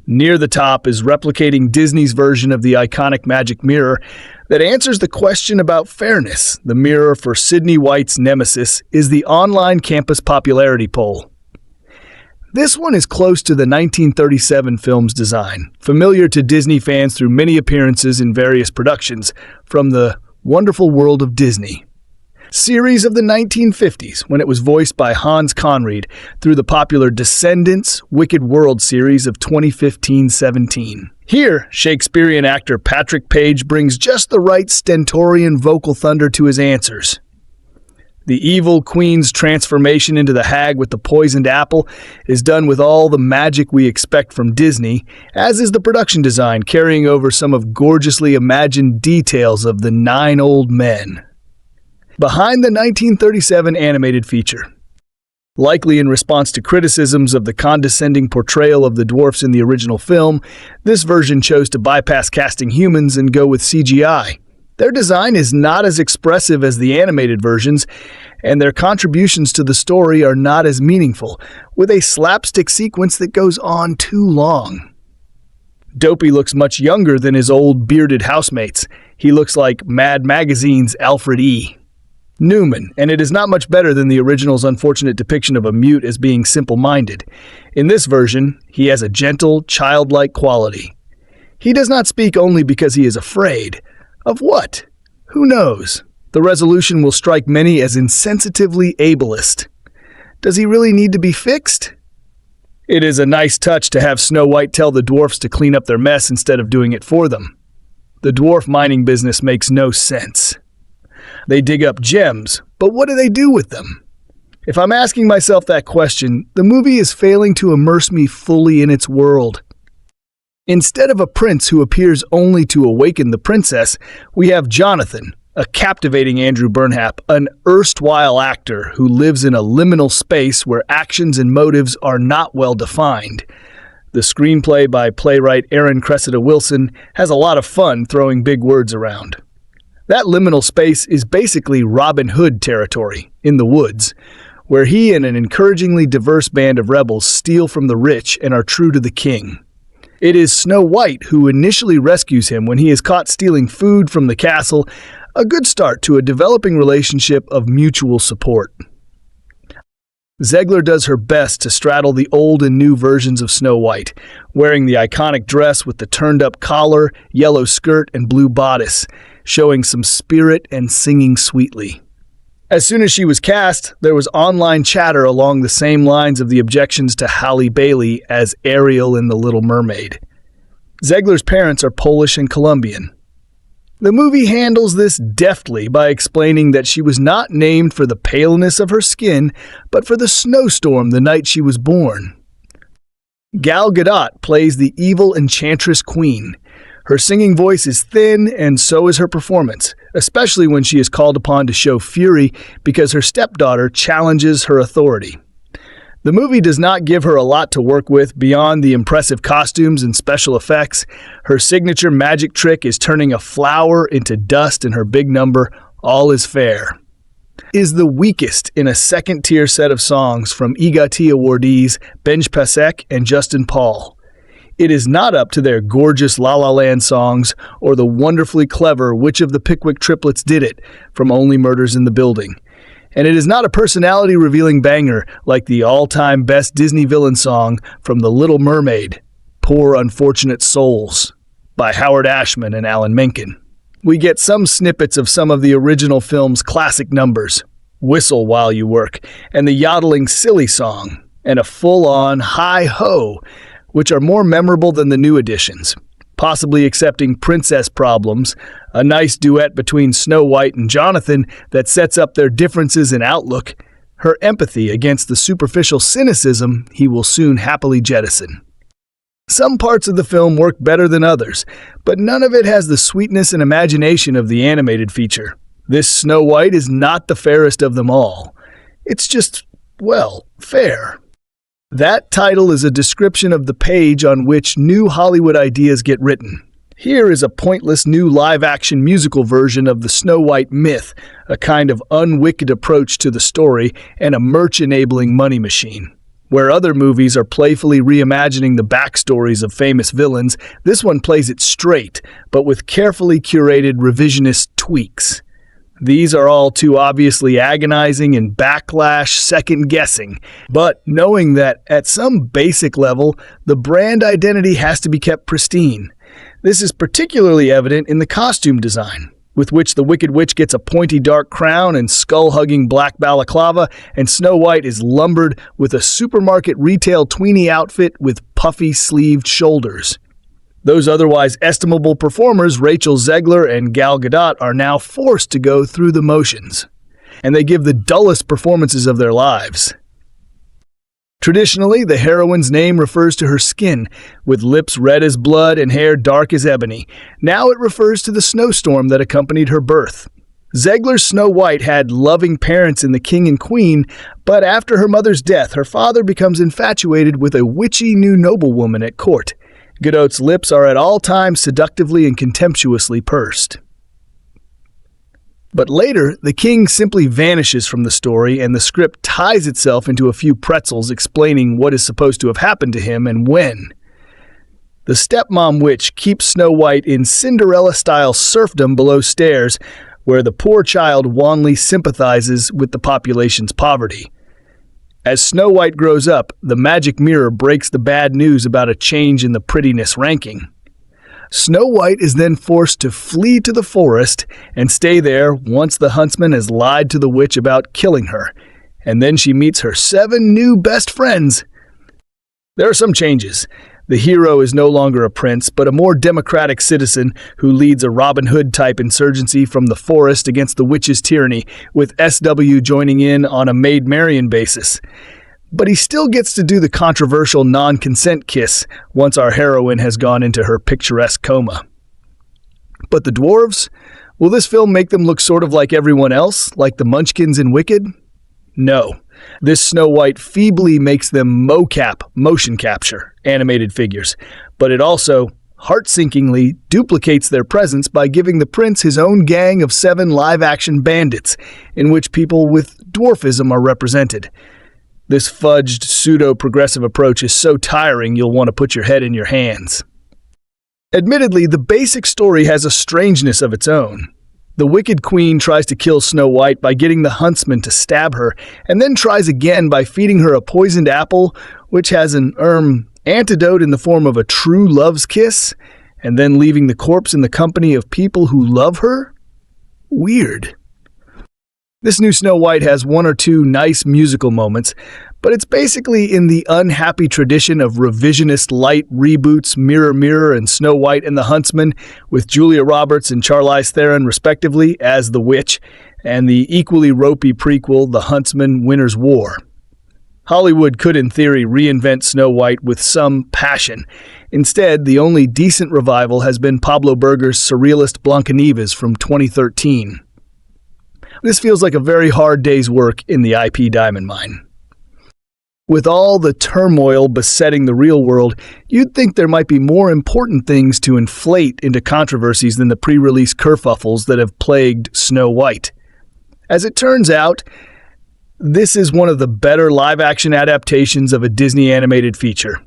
Near the top is replicating Disney's version of the iconic magic mirror that answers the question about fairness. The mirror for Sydney White's nemesis is the online campus popularity poll. This one is close to the 1937 film's design, familiar to Disney fans through many appearances in various productions from the Wonderful World of Disney series of the 1950s, when it was voiced by Hans Conried, through the popular Descendants Wicked World series of 2015-17. Here, Shakespearean actor Patrick Page brings just the right stentorian vocal thunder to his answers. The evil queen's transformation into the hag with the poisoned apple is done with all the magic we expect from Disney, as is the production design, carrying over some of gorgeously imagined details of the 9 old men behind the 1937 animated feature. Likely in response to criticisms of the condescending portrayal of the dwarfs in the original film, this version chose to bypass casting humans and go with CGI. Their design is not as expressive as the animated versions, and their contributions to the story are not as meaningful, with a slapstick sequence that goes on too long. Dopey looks much younger than his old bearded housemates. He looks like Mad Magazine's Alfred E. Newman, and it is not much better than the original's unfortunate depiction of a mute as being simple-minded. In this version, he has a gentle, childlike quality. He does not speak only because he is afraid. Of what? Who knows? The resolution will strike many as insensitively ableist. Does he really need to be fixed? It is a nice touch to have Snow White tell the dwarfs to clean up their mess instead of doing it for them. The dwarf mining business makes no sense. They dig up gems, but what do they do with them? If I'm asking myself that question, the movie is failing to immerse me fully in its world. Instead of a prince who appears only to awaken the princess, we have Jonathan, a captivating Andrew Burnap, an erstwhile actor who lives in a liminal space where actions and motives are not well defined. The screenplay by playwright Aaron Cressida Wilson has a lot of fun throwing big words around. That liminal space is basically Robin Hood territory, in the woods, where he and an encouragingly diverse band of rebels steal from the rich and are true to the king. It is Snow White who initially rescues him when he is caught stealing food from the castle, a good start to a developing relationship of mutual support. Zegler does her best to straddle the old and new versions of Snow White, wearing the iconic dress with the turned-up collar, yellow skirt, and blue bodice, showing some spirit and singing sweetly. As soon as she was cast, there was online chatter along the same lines of the objections to Halle Bailey as Ariel in The Little Mermaid. Zegler's parents are Polish and Colombian. The movie handles this deftly by explaining that she was not named for the paleness of her skin, but for the snowstorm the night she was born. Gal Gadot plays the evil enchantress queen. Her singing voice is thin, and so is her performance, especially when she is called upon to show fury because her stepdaughter challenges her authority. The movie does not give her a lot to work with beyond the impressive costumes and special effects. Her signature magic trick is turning a flower into dust in her big number, All Is Fair. Is the weakest in a second-tier set of songs from EGOT awardees Benj Pasek and Justin Paul. It is not up to their gorgeous La La Land songs or the wonderfully clever Which of the Pickwick Triplets Did It from Only Murders in the Building. And it is not a personality-revealing banger like the all-time best Disney villain song from The Little Mermaid, Poor Unfortunate Souls, by Howard Ashman and Alan Menken. We get some snippets of some of the original film's classic numbers, Whistle While You Work, and the yodeling Silly Song, and a full-on Hi-Ho, which are more memorable than the new editions, possibly excepting Princess Problems, a nice duet between Snow White and Jonathan that sets up their differences in outlook, her empathy against the superficial cynicism he will soon happily jettison. Some parts of the film work better than others, but none of it has the sweetness and imagination of the animated feature. This Snow White is not the fairest of them all. It's just, well, fair. That title is a description of the page on which new Hollywood ideas get written. Here is a pointless new live-action musical version of the Snow White myth, a kind of unwicked approach to the story and a merch-enabling money machine. Where other movies are playfully reimagining the backstories of famous villains, this one plays it straight, but with carefully curated revisionist tweaks. These are all too obviously agonizing and backlash second-guessing, but knowing that at some basic level, the brand identity has to be kept pristine. This is particularly evident in the costume design, with which the Wicked Witch gets a pointy dark crown and skull-hugging black balaclava, and Snow White is lumbered with a supermarket retail tweenie outfit with puffy sleeved shoulders. Those otherwise estimable performers, Rachel Zegler and Gal Gadot, are now forced to go through the motions, and they give the dullest performances of their lives. Traditionally, the heroine's name refers to her skin, with lips red as blood and hair dark as ebony. Now it refers to the snowstorm that accompanied her birth. Zegler's Snow White had loving parents in the king and queen, but after her mother's death, her father becomes infatuated with a witchy new noblewoman at court. Gadot's lips are at all times seductively and contemptuously pursed. But later, the king simply vanishes from the story and the script ties itself into a few pretzels explaining what is supposed to have happened to him and when. The stepmom witch keeps Snow White in Cinderella-style serfdom below stairs, where the poor child wanly sympathizes with the population's poverty. As Snow White grows up, the magic mirror breaks the bad news about a change in the prettiness ranking. Snow White is then forced to flee to the forest and stay there once the huntsman has lied to the witch about killing her, and then she meets her 7 new best friends. There are some changes. The hero is no longer a prince, but a more democratic citizen who leads a Robin Hood-type insurgency from the forest against the witch's tyranny, with SW joining in on a Maid Marian basis. But he still gets to do the controversial non-consent kiss once our heroine has gone into her picturesque coma. But the dwarves? Will this film make them look sort of like everyone else, like the Munchkins in Wicked? No. This Snow White feebly makes them mocap, motion capture, animated figures, but it also, heart-sinkingly, duplicates their presence by giving the prince his own gang of 7 live-action bandits, in which people with dwarfism are represented. This fudged, pseudo-progressive approach is so tiring you'll want to put your head in your hands. Admittedly, the basic story has a strangeness of its own. The Wicked Queen tries to kill Snow White by getting the huntsman to stab her, and then tries again by feeding her a poisoned apple, which has an, antidote in the form of a true love's kiss, and then leaving the corpse in the company of people who love her? Weird. This new Snow White has 1 or 2 nice musical moments, but it's basically in the unhappy tradition of revisionist light reboots Mirror Mirror and Snow White and the Huntsman, with Julia Roberts and Charlize Theron respectively as the witch, and the equally ropey prequel The Huntsman Winter's War. Hollywood could in theory reinvent Snow White with some passion. Instead, the only decent revival has been Pablo Berger's surrealist Blancanieves from 2013. This feels like a very hard day's work in the IP diamond mine. With all the turmoil besetting the real world, you'd think there might be more important things to inflate into controversies than the pre-release kerfuffles that have plagued Snow White. As it turns out, this is one of the better live-action adaptations of a Disney animated feature.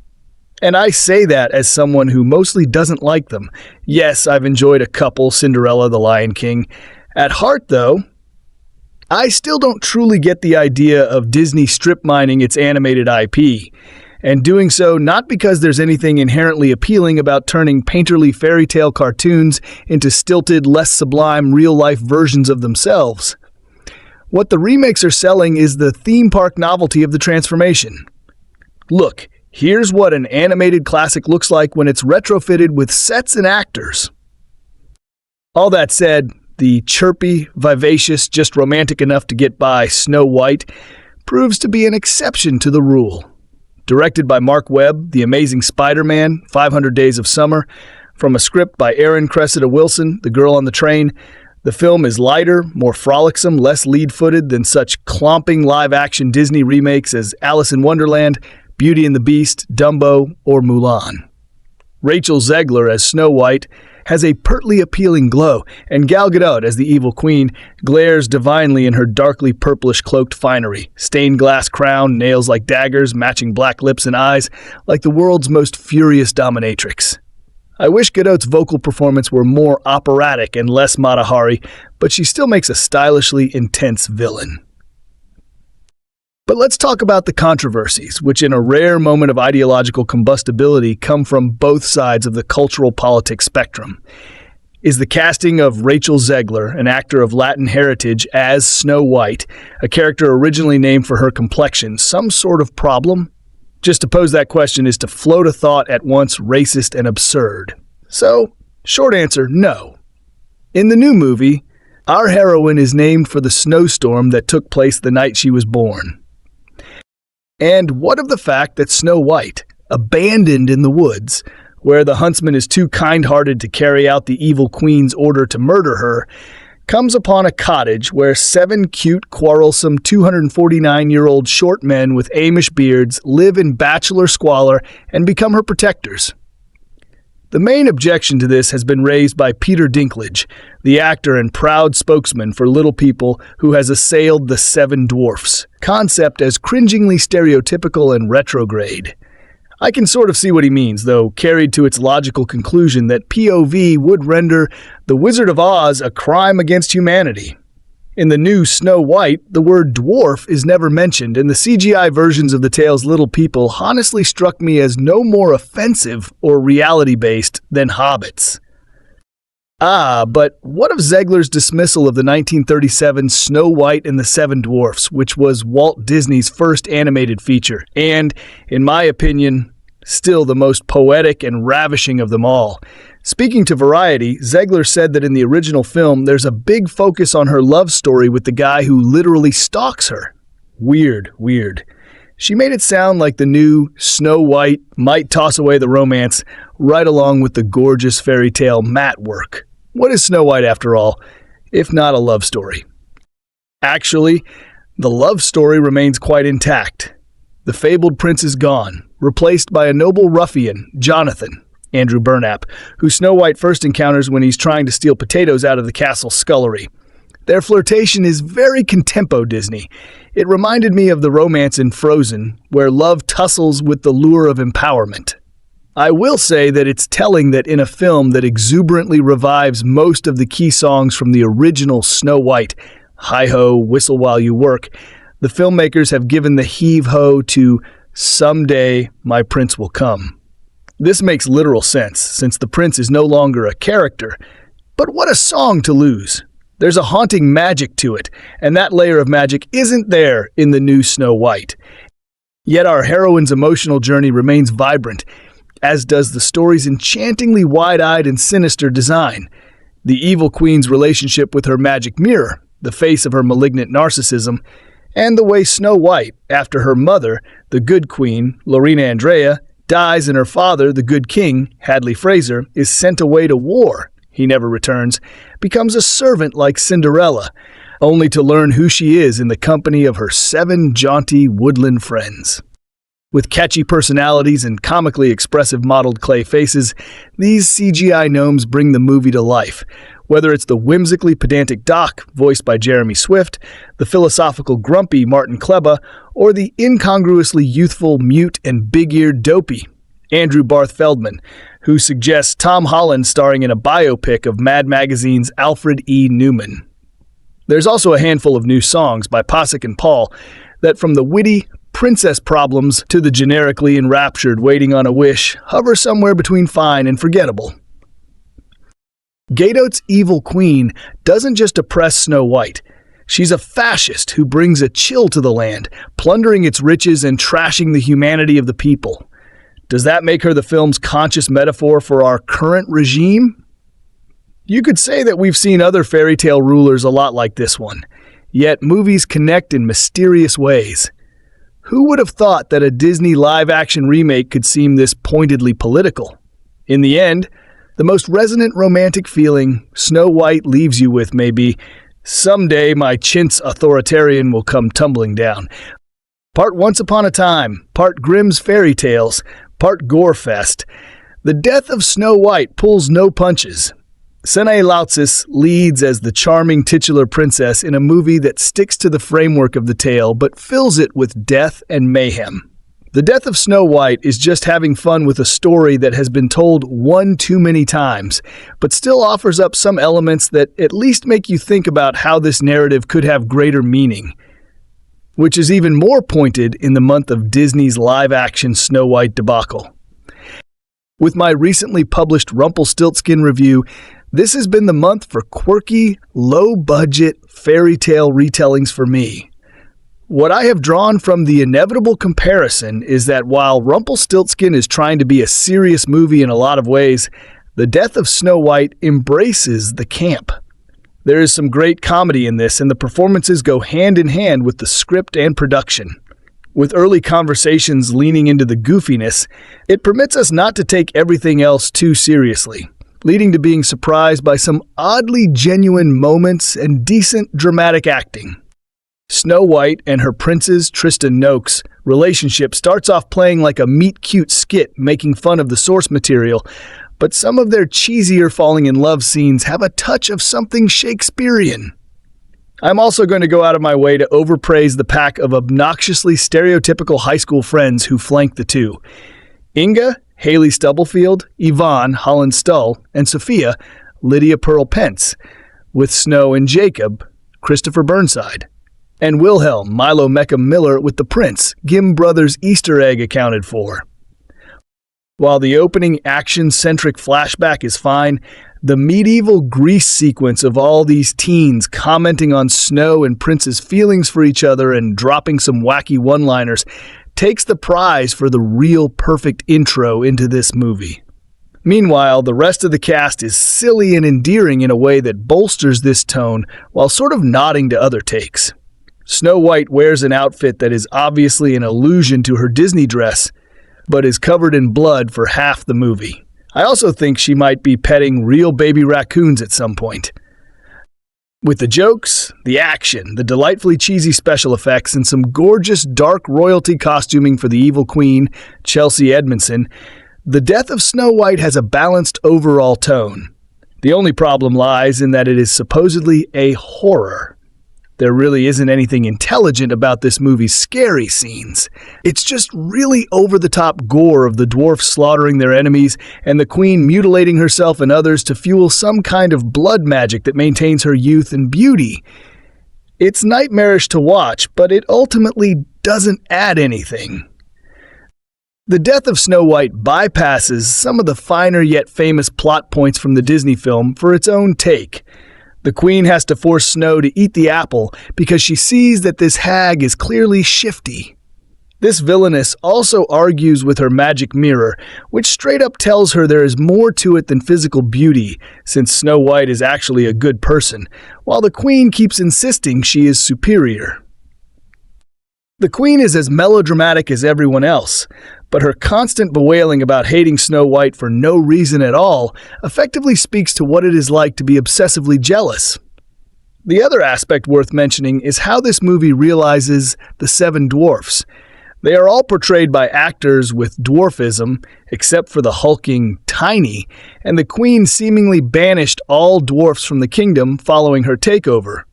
And I say that as someone who mostly doesn't like them. Yes, I've enjoyed a couple, Cinderella, The Lion King. At heart, though, I still don't truly get the idea of Disney strip mining its animated IP. and doing so not because there's anything inherently appealing about turning painterly fairy tale cartoons into stilted, less sublime, real-life versions of themselves. What the remakes are selling is the theme park novelty of the transformation. Look, here's what an animated classic looks like when it's retrofitted with sets and actors. All that said, the chirpy, vivacious, just romantic enough to get by Snow White proves to be an exception to the rule. Directed by Mark Webb, The Amazing Spider-Man, 500 Days of Summer, from a script by Aaron Cressida Wilson, The Girl on the Train, the film is lighter, more frolicsome, less lead-footed than such clomping live-action Disney remakes as Alice in Wonderland, Beauty and the Beast, Dumbo, or Mulan. Rachel Zegler as Snow White has a pertly appealing glow, and Gal Gadot as the evil queen glares divinely in her darkly purplish cloaked finery, stained glass crown, nails like daggers, matching black lips and eyes, like the world's most furious dominatrix. I wish Gadot's vocal performance were more operatic and less Mata Hari, but she still makes a stylishly intense villain. But let's talk about the controversies, which in a rare moment of ideological combustibility come from both sides of the cultural politics spectrum. Is the casting of Rachel Zegler, an actor of Latin heritage, as Snow White, a character originally named for her complexion, some sort of problem? Just to pose that question is to float a thought at once racist and absurd. So, short answer, no. In the new movie, our heroine is named for the snowstorm that took place the night she was born. And what of the fact that Snow White, abandoned in the woods, where the huntsman is too kind-hearted to carry out the evil queen's order to murder her, comes upon a cottage where 7 cute, quarrelsome 249-year-old short men with Amish beards live in bachelor squalor and become her protectors? The main objection to this has been raised by Peter Dinklage, the actor and proud spokesman for Little People who has assailed the 7 dwarfs concept as cringingly stereotypical and retrograde. I can sort of see what he means, though carried to its logical conclusion that POV would render The Wizard of Oz a crime against humanity. In the new Snow White, the word dwarf is never mentioned, and the CGI versions of the tale's Little People honestly struck me as no more offensive or reality-based than hobbits. But what of Zegler's dismissal of the 1937 Snow White and the 7 Dwarfs, which was Walt Disney's first animated feature, and, in my opinion, still the most poetic and ravishing of them all? Speaking to Variety, Zegler said that in the original film, there's a big focus on her love story with the guy who literally stalks her. Weird. She made it sound like the new Snow White might toss away the romance right along with the gorgeous fairy tale mat work. What is Snow White, after all, if not a love story? Actually, the love story remains quite intact. The fabled prince is gone, replaced by a noble ruffian, Jonathan, Andrew Burnap, who Snow White first encounters when he's trying to steal potatoes out of the castle scullery. Their flirtation is very contempo Disney. It reminded me of the romance in Frozen, where love tussles with the lure of empowerment. I will say that it's telling that in a film that exuberantly revives most of the key songs from the original Snow White, Hi-Ho, Whistle While You Work, the filmmakers have given the heave-ho to Someday My Prince Will Come. This makes literal sense, since the prince is no longer a character. But what a song to lose! There's a haunting magic to it, and that layer of magic isn't there in the new Snow White. Yet our heroine's emotional journey remains vibrant, as does the story's enchantingly wide-eyed and sinister design. The evil queen's relationship with her magic mirror, the face of her malignant narcissism, and the way Snow White, after her mother, the good queen, Lorena Andrea, dies and her father, the good king, Hadley Fraser, is sent away to war. He never returns, becomes a servant like Cinderella, only to learn who she is in the company of her 7 jaunty woodland friends. With catchy personalities and comically expressive modeled clay faces, these CGI gnomes bring the movie to life. Whether it's the whimsically pedantic Doc, voiced by Jeremy Swift, the philosophical grumpy Martin Kleba, or the incongruously youthful, mute, and big-eared dopey Andrew Barth Feldman, who suggests Tom Holland starring in a biopic of Mad Magazine's Alfred E. Newman. There's also a handful of new songs by Pasek and Paul that, from the witty, princess problems to the generically enraptured waiting on a wish hover somewhere between fine and forgettable. Gadot's evil queen doesn't just oppress Snow White. She's a fascist who brings a chill to the land, plundering its riches and trashing the humanity of the people. Does that make her the film's conscious metaphor for our current regime? You could say that we've seen other fairy tale rulers a lot like this one, yet movies connect in mysterious ways. Who would have thought that a Disney live-action remake could seem this pointedly political? In the end, the most resonant romantic feeling Snow White leaves you with may be, someday my chintz authoritarian will come tumbling down. Part Once Upon a Time, part Grimm's Fairy Tales, part Gorefest. The death of Snow White pulls no punches. Senai Lautzis leads as the charming titular princess in a movie that sticks to the framework of the tale but fills it with death and mayhem. The death of Snow White is just having fun with a story that has been told one too many times, but still offers up some elements that at least make you think about how this narrative could have greater meaning, which is even more pointed in the month of Disney's live-action Snow White debacle. With my recently published Rumpelstiltskin review, this has been the month for quirky, low-budget fairy tale retellings for me. What I have drawn from the inevitable comparison is that while Rumpelstiltskin is trying to be a serious movie in a lot of ways, the death of Snow White embraces the camp. There is some great comedy in this, and the performances go hand in hand with the script and production. With early conversations leaning into the goofiness, it permits us not to take everything else too seriously, leading to being surprised by some oddly genuine moments and decent dramatic acting. Snow White and her prince's Tristan Noakes relationship starts off playing like a meet-cute skit making fun of the source material, but some of their cheesier falling-in-love scenes have a touch of something Shakespearean. I'm also going to go out of my way to overpraise the pack of obnoxiously stereotypical high school friends who flank the two. Inga, Haley Stubblefield, Yvonne, Holland Stull, and Sophia, Lydia Pearl Pence, with Snow and Jacob, Christopher Burnside, and Wilhelm, Milo Meckham Miller with the Prince, Gim Brothers Easter egg accounted for. While the opening action-centric flashback is fine, the medieval Greece sequence of all these teens commenting on Snow and Prince's feelings for each other and dropping some wacky one-liners takes the prize for the real perfect intro into this movie. Meanwhile, the rest of the cast is silly and endearing in a way that bolsters this tone while sort of nodding to other takes. Snow White wears an outfit that is obviously an allusion to her Disney dress, but is covered in blood for half the movie. I also think she might be petting real baby raccoons at some point. With the jokes, the action, the delightfully cheesy special effects, and some gorgeous dark royalty costuming for the evil queen, Chelsea Edmondson, the death of Snow White has a balanced overall tone. The only problem lies in that it is supposedly a horror. There really isn't anything intelligent about this movie's scary scenes. It's just really over-the-top gore of the dwarfs slaughtering their enemies and the queen mutilating herself and others to fuel some kind of blood magic that maintains her youth and beauty. It's nightmarish to watch, but it ultimately doesn't add anything. The death of Snow White bypasses some of the finer yet famous plot points from the Disney film for its own take. The queen has to force Snow to eat the apple because she sees that this hag is clearly shifty. This villainess also argues with her magic mirror, which straight up tells her there is more to it than physical beauty, since Snow White is actually a good person, while the queen keeps insisting she is superior. The queen is as melodramatic as everyone else, but her constant bewailing about hating Snow White for no reason at all effectively speaks to what it is like to be obsessively jealous. The other aspect worth mentioning is how this movie realizes the seven dwarfs. They are all portrayed by actors with dwarfism, except for the hulking Tiny, and the queen seemingly banished all dwarfs from the kingdom following her takeover,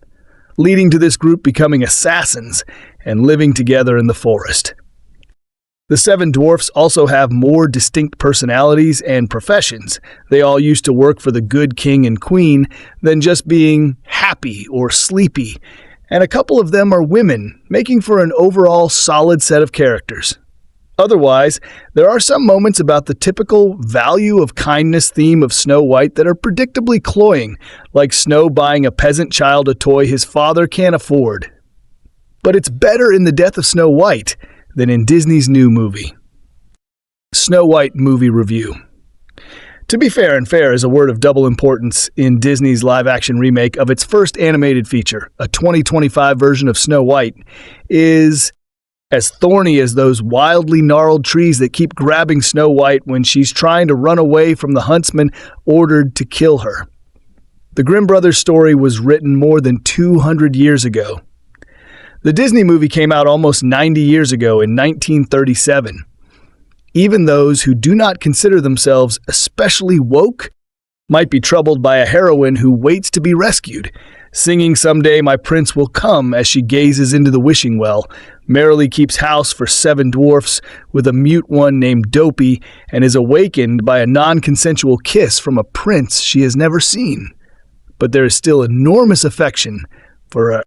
leading to this group becoming assassins and living together in the forest. The seven dwarfs also have more distinct personalities and professions. They all used to work for the good king and queen than just being happy or sleepy, and a couple of them are women, making for an overall solid set of characters. Otherwise, there are some moments about the typical value of kindness theme of Snow White that are predictably cloying, like Snow buying a peasant child a toy his father can't afford. But it's better in The Death of Snow White than in Disney's new movie. Snow White movie review. To be fair, and fair is a word of double importance in Disney's live-action remake of its first animated feature, a 2025 version of Snow White, is as thorny as those wildly gnarled trees that keep grabbing Snow White when she's trying to run away from the huntsman ordered to kill her. The Grimm brothers' story was written more than 200 years ago. The Disney movie came out almost 90 years ago in 1937. Even those who do not consider themselves especially woke might be troubled by a heroine who waits to be rescued, singing "Someday My Prince Will Come" as she gazes into the wishing well, merrily keeps house for 7 dwarfs with a mute one named Dopey, and is awakened by a non-consensual kiss from a prince she has never seen. But there is still enormous affection for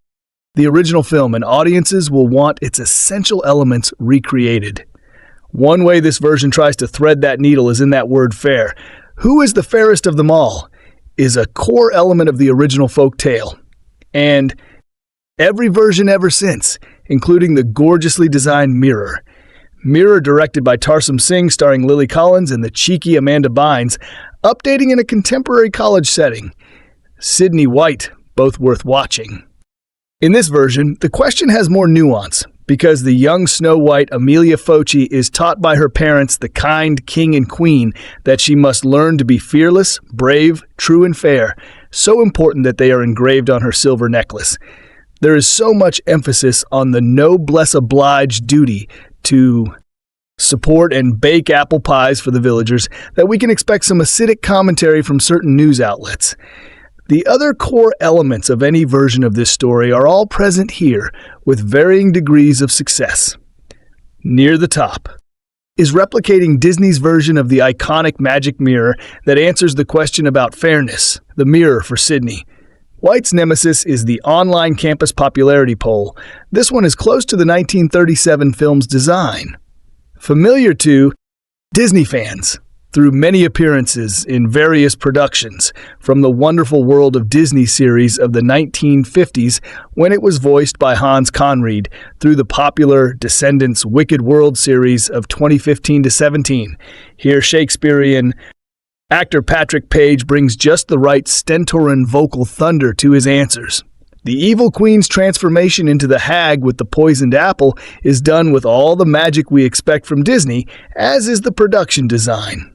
the original film, and audiences will want its essential elements recreated. One way this version tries to thread that needle is in that word fair. Who is the fairest of them all is a core element of the original folk tale, and every version ever since, including the gorgeously designed Mirror. Mirror, directed by Tarsum Singh, starring Lily Collins and the cheeky Amanda Bynes, updating in a contemporary college setting. Sydney White, both worth watching. In this version, the question has more nuance, because the young Snow White, Amelia Foci, is taught by her parents, the kind king and queen, that she must learn to be fearless, brave, true and fair, so important that they are engraved on her silver necklace. There is so much emphasis on the noblesse oblige duty to support and bake apple pies for the villagers that we can expect some acidic commentary from certain news outlets. The other core elements of any version of this story are all present here, with varying degrees of success. Near the top is replicating Disney's version of the iconic magic mirror that answers the question about fairness, the mirror for Sydney. White's nemesis is the online campus popularity poll. This one is close to the 1937 film's design. Familiar to Disney fans through many appearances in various productions, from the Wonderful World of Disney series of the 1950s, when it was voiced by Hans Conried, through the popular Descendants Wicked World series of 2015 to 17. Here, Shakespearean actor Patrick Page brings just the right stentorian vocal thunder to his answers. The evil queen's transformation into the hag with the poisoned apple is done with all the magic we expect from Disney, as is the production design.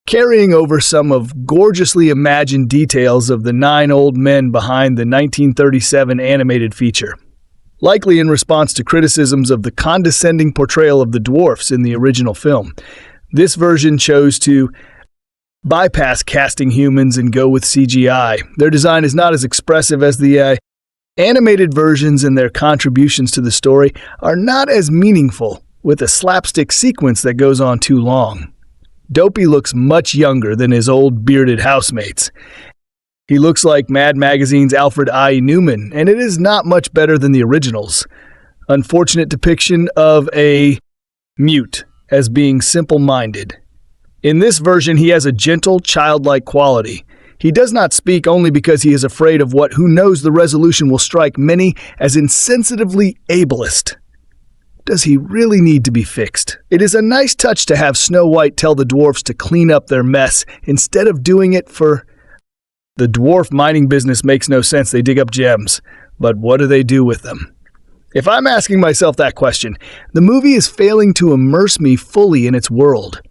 Carrying over some of gorgeously imagined details of the 9 old men behind the 1937 animated feature. Likely in response to criticisms of the condescending portrayal of the dwarfs in the original film, this version chose to bypass casting humans and go with CGI. Their design is not as expressive as the animated versions, and their contributions to the story are not as meaningful, with a slapstick sequence that goes on too long. Dopey looks much younger than his old bearded housemates. He looks like Mad Magazine's Alfred I. Newman, and it is not much better than the originals. Unfortunate depiction of a mute as being simple-minded. In this version, he has a gentle, childlike quality. He does not speak only because he is afraid of what who knows the resolution will strike many as insensitively ableist. Does he really need to be fixed? It is a nice touch to have Snow White tell the dwarfs to clean up their mess instead of doing it for... The dwarf mining business makes no sense. They dig up gems. But what do they do with them? If I'm asking myself that question, the movie is failing to immerse me fully in its world.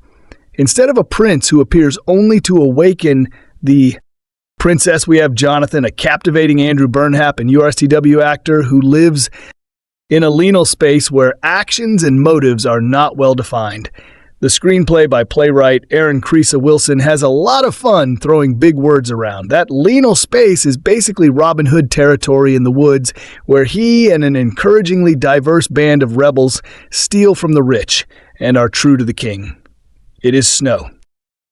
Instead of a prince who appears only to awaken the princess, we have Jonathan, a captivating Andrew Burnap and URSTW actor who lives in a liminal space where actions and motives are not well defined. The screenplay by playwright Aaron Creesa Wilson has a lot of fun throwing big words around. That liminal space is basically Robin Hood territory in the woods, where he and an encouragingly diverse band of rebels steal from the rich and are true to the king. It is Snow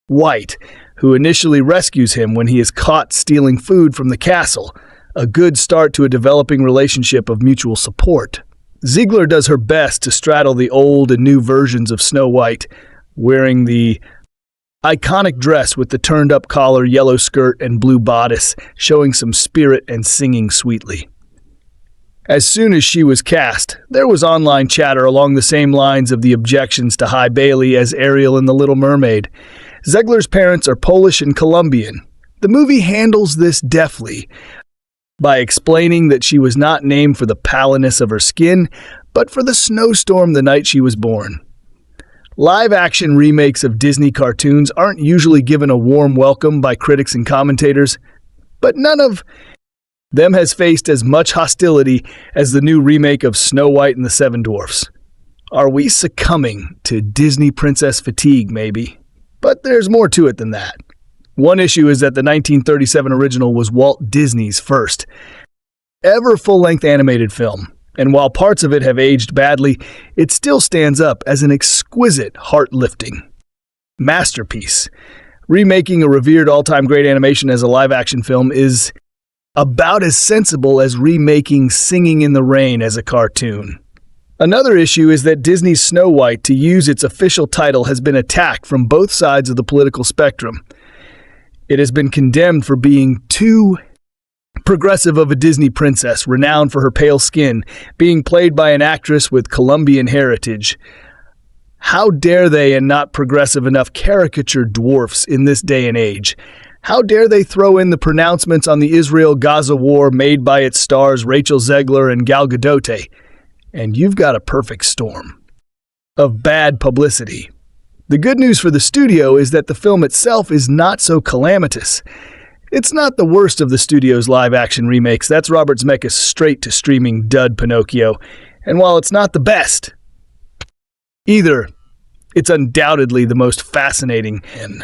White who initially rescues him when he is caught stealing food from the castle, a good start to a developing relationship of mutual support. Zegler does her best to straddle the old and new versions of Snow White, wearing the iconic dress with the turned-up collar, yellow skirt, and blue bodice, showing some spirit and singing sweetly. As soon as she was cast, there was online chatter along the same lines of the objections to High Bailey as Ariel in The Little Mermaid. Zegler's parents are Polish and Colombian. The movie handles this deftly by explaining that she was not named for the paleness of her skin, but for the snowstorm the night she was born. Live-action remakes of Disney cartoons aren't usually given a warm welcome by critics and commentators, but none of them has faced as much hostility as the new remake of Snow White and the Seven Dwarfs. Are we succumbing to Disney princess fatigue, maybe? But there's more to it than that. One issue is that the 1937 original was Walt Disney's first ever full-length animated film, and while parts of it have aged badly, it still stands up as an exquisite, heart-lifting masterpiece. Remaking a revered all-time great animation as a live-action film is about as sensible as remaking Singing in the Rain as a cartoon. Another issue is that Disney's Snow White, to use its official title, has been attacked from both sides of the political spectrum. It has been condemned for being too progressive of a Disney princess, renowned for her pale skin, being played by an actress with Colombian heritage. How dare they and not progressive enough caricature dwarfs in this day and age? How dare they throw in the pronouncements on the Israel-Gaza war made by its stars Rachel Zegler and Gal Gadot? And you've got a perfect storm of bad publicity. The good news for the studio is that the film itself is not so calamitous. It's not the worst of the studio's live-action remakes. That's Robert Zemeckis' straight-to-streaming dud Pinocchio. And while it's not the best either, it's undoubtedly the most fascinating. And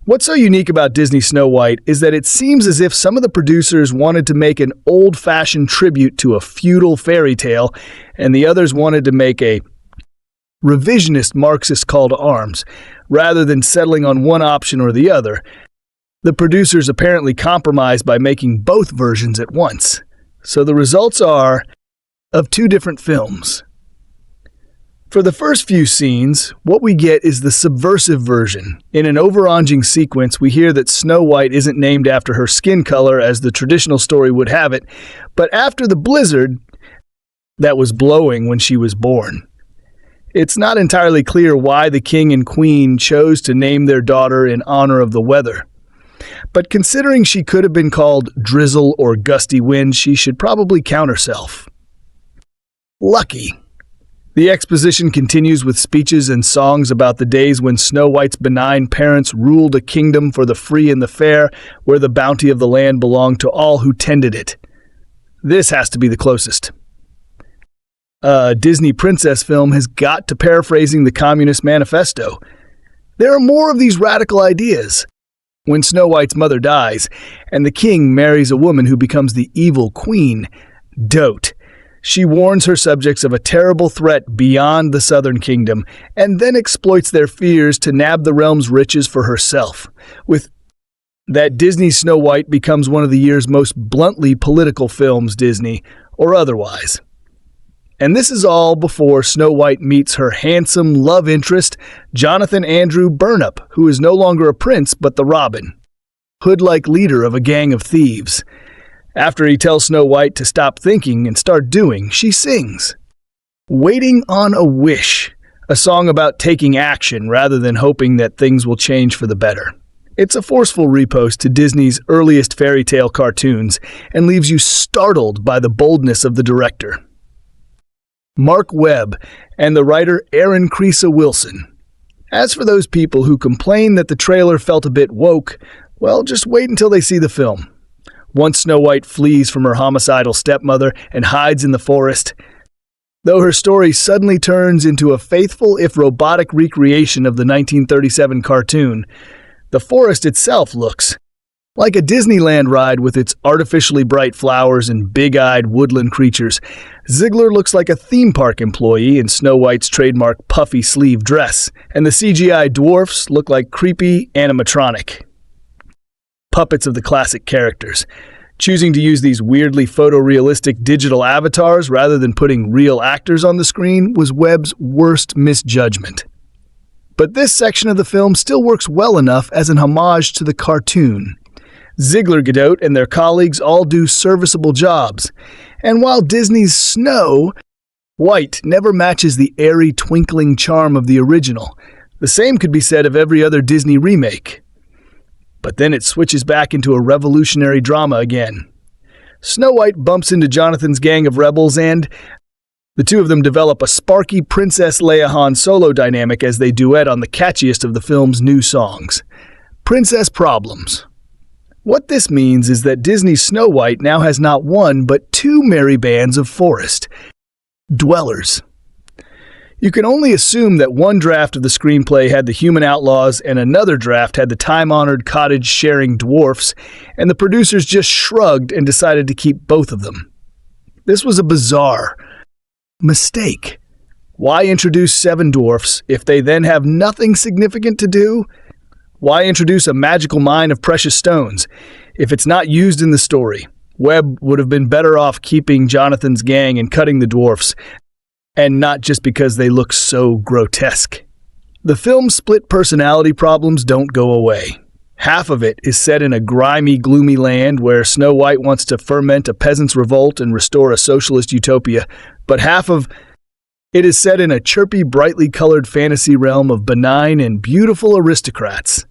what's so unique about Disney Snow White is that it seems as if some of the producers wanted to make an old-fashioned tribute to a feudal fairy tale, and the others wanted to make a revisionist Marxist call to arms. Rather than settling on one option or the other, the producers apparently compromised by making both versions at once. So the results are of two different films. For the first few scenes, what we get is the subversive version. In an overarching sequence, we hear that Snow White isn't named after her skin color as the traditional story would have it, but after the blizzard that was blowing when she was born. It's not entirely clear why the king and queen chose to name their daughter in honor of the weather. But considering she could have been called Drizzle or Gusty Wind, she should probably count herself lucky. The exposition continues with speeches and songs about the days when Snow White's benign parents ruled a kingdom for the free and the fair, where the bounty of the land belonged to all who tended it. This has to be the closest a Disney princess film has got to paraphrasing the Communist Manifesto. There are more of these radical ideas. When Snow White's mother dies, and the king marries a woman who becomes the evil queen, Dote, she warns her subjects of a terrible threat beyond the southern kingdom, and then exploits their fears to nab the realm's riches for herself. With that, Disney's Snow White becomes one of the year's most bluntly political films, Disney, or otherwise. And this is all before Snow White meets her handsome love interest, Jonathan Andrew Burnap, who is no longer a prince but the Robin, hood-like leader of a gang of thieves. After he tells Snow White to stop thinking and start doing, she sings Waiting on a Wish, a song about taking action rather than hoping that things will change for the better. It's a forceful repost to Disney's earliest fairy tale cartoons and leaves you startled by the boldness of the director, Mark Webb, and the writer Aaron Creesa Wilson. As for those people who complain that the trailer felt a bit woke, well, just wait until they see the film. Once Snow White flees from her homicidal stepmother and hides in the forest, though her story suddenly turns into a faithful if robotic recreation of the 1937 cartoon, the forest itself looks like a Disneyland ride with its artificially bright flowers and big-eyed woodland creatures. Zegler looks like a theme park employee in Snow White's trademark puffy sleeve dress, and the CGI dwarfs look like creepy animatronic puppets of the classic characters. Choosing to use these weirdly photorealistic digital avatars rather than putting real actors on the screen was Webb's worst misjudgment. But this section of the film still works well enough as an homage to the cartoon. Zegler, Gadot, and their colleagues all do serviceable jobs. And while Disney's Snow White never matches the airy, twinkling charm of the original, the same could be said of every other Disney remake. But then it switches back into a revolutionary drama again. Snow White bumps into Jonathan's gang of rebels, and the two of them develop a sparky Princess Leia Han Solo dynamic as they duet on the catchiest of the film's new songs, Princess Problems. What this means is that Disney's Snow White now has not one, but two merry bands of forest dwellers. You can only assume that one draft of the screenplay had the human outlaws and another draft had the time-honored cottage-sharing dwarfs, and the producers just shrugged and decided to keep both of them. This was a bizarre mistake. Why introduce 7 dwarfs if they then have nothing significant to do? Why introduce a magical mine of precious stones if it's not used in the story? Webb would have been better off keeping Jonathan's gang and cutting the dwarfs, and not just because they look so grotesque. The film's split personality problems don't go away. Half of it is set in a grimy, gloomy land where Snow White wants to ferment a peasant's revolt and restore a socialist utopia, but half of it is set in a chirpy, brightly colored fantasy realm of benign and beautiful aristocrats.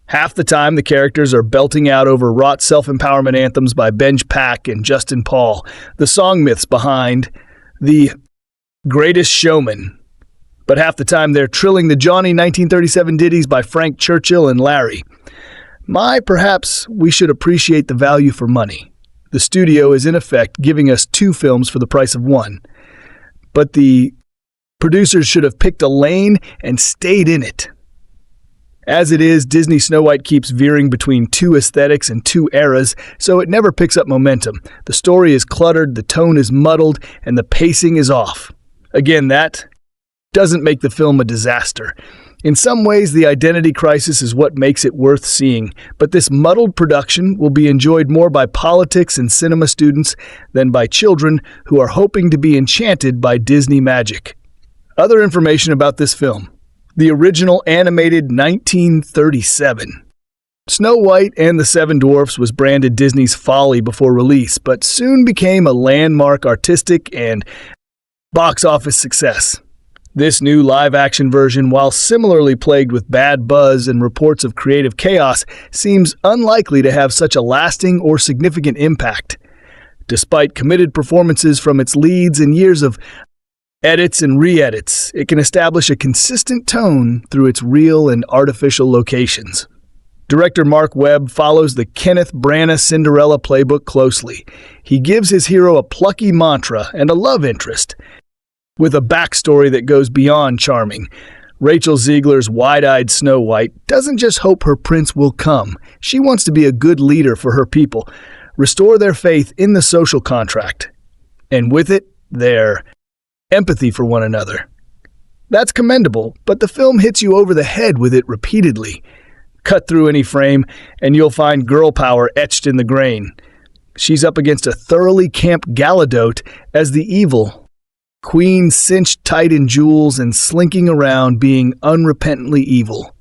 Half the time, the characters are belting out overwrought self-empowerment anthems by Benj Pack and Justin Paul, the song myths behind the Greatest Showman. But half the time they're trilling the Johnny 1937 ditties by Frank Churchill and Larry. Perhaps we should appreciate the value for money. The studio is in effect giving us 2 films for the price of 1. But the producers should have picked a lane and stayed in it. As it is, Disney Snow White keeps veering between 2 aesthetics and 2 eras, so it never picks up momentum. The story is cluttered, the tone is muddled, and the pacing is off. Again, that doesn't make the film a disaster. In some ways, the identity crisis is what makes it worth seeing, but this muddled production will be enjoyed more by politics and cinema students than by children who are hoping to be enchanted by Disney magic. Other information about this film. The original animated 1937. Snow White and the 7 Dwarfs was branded Disney's folly before release, but soon became a landmark artistic and box office success. This new live-action version, while similarly plagued with bad buzz and reports of creative chaos, seems unlikely to have such a lasting or significant impact. Despite committed performances from its leads and years of edits and re-edits, it can establish a consistent tone through its real and artificial locations. Director Mark Webb follows the Kenneth Branagh Cinderella playbook closely. He gives his hero a plucky mantra and a love interest, with a backstory that goes beyond charming. Rachel Zegler's wide-eyed Snow White doesn't just hope her prince will come. She wants to be a good leader for her people, restore their faith in the social contract, and with it, their empathy for one another. That's commendable, but the film hits you over the head with it repeatedly. Cut through any frame, and you'll find girl power etched in the grain. She's up against a thoroughly camp Gadot as the evil queen, cinched tight in jewels and slinking around being unrepentantly evil.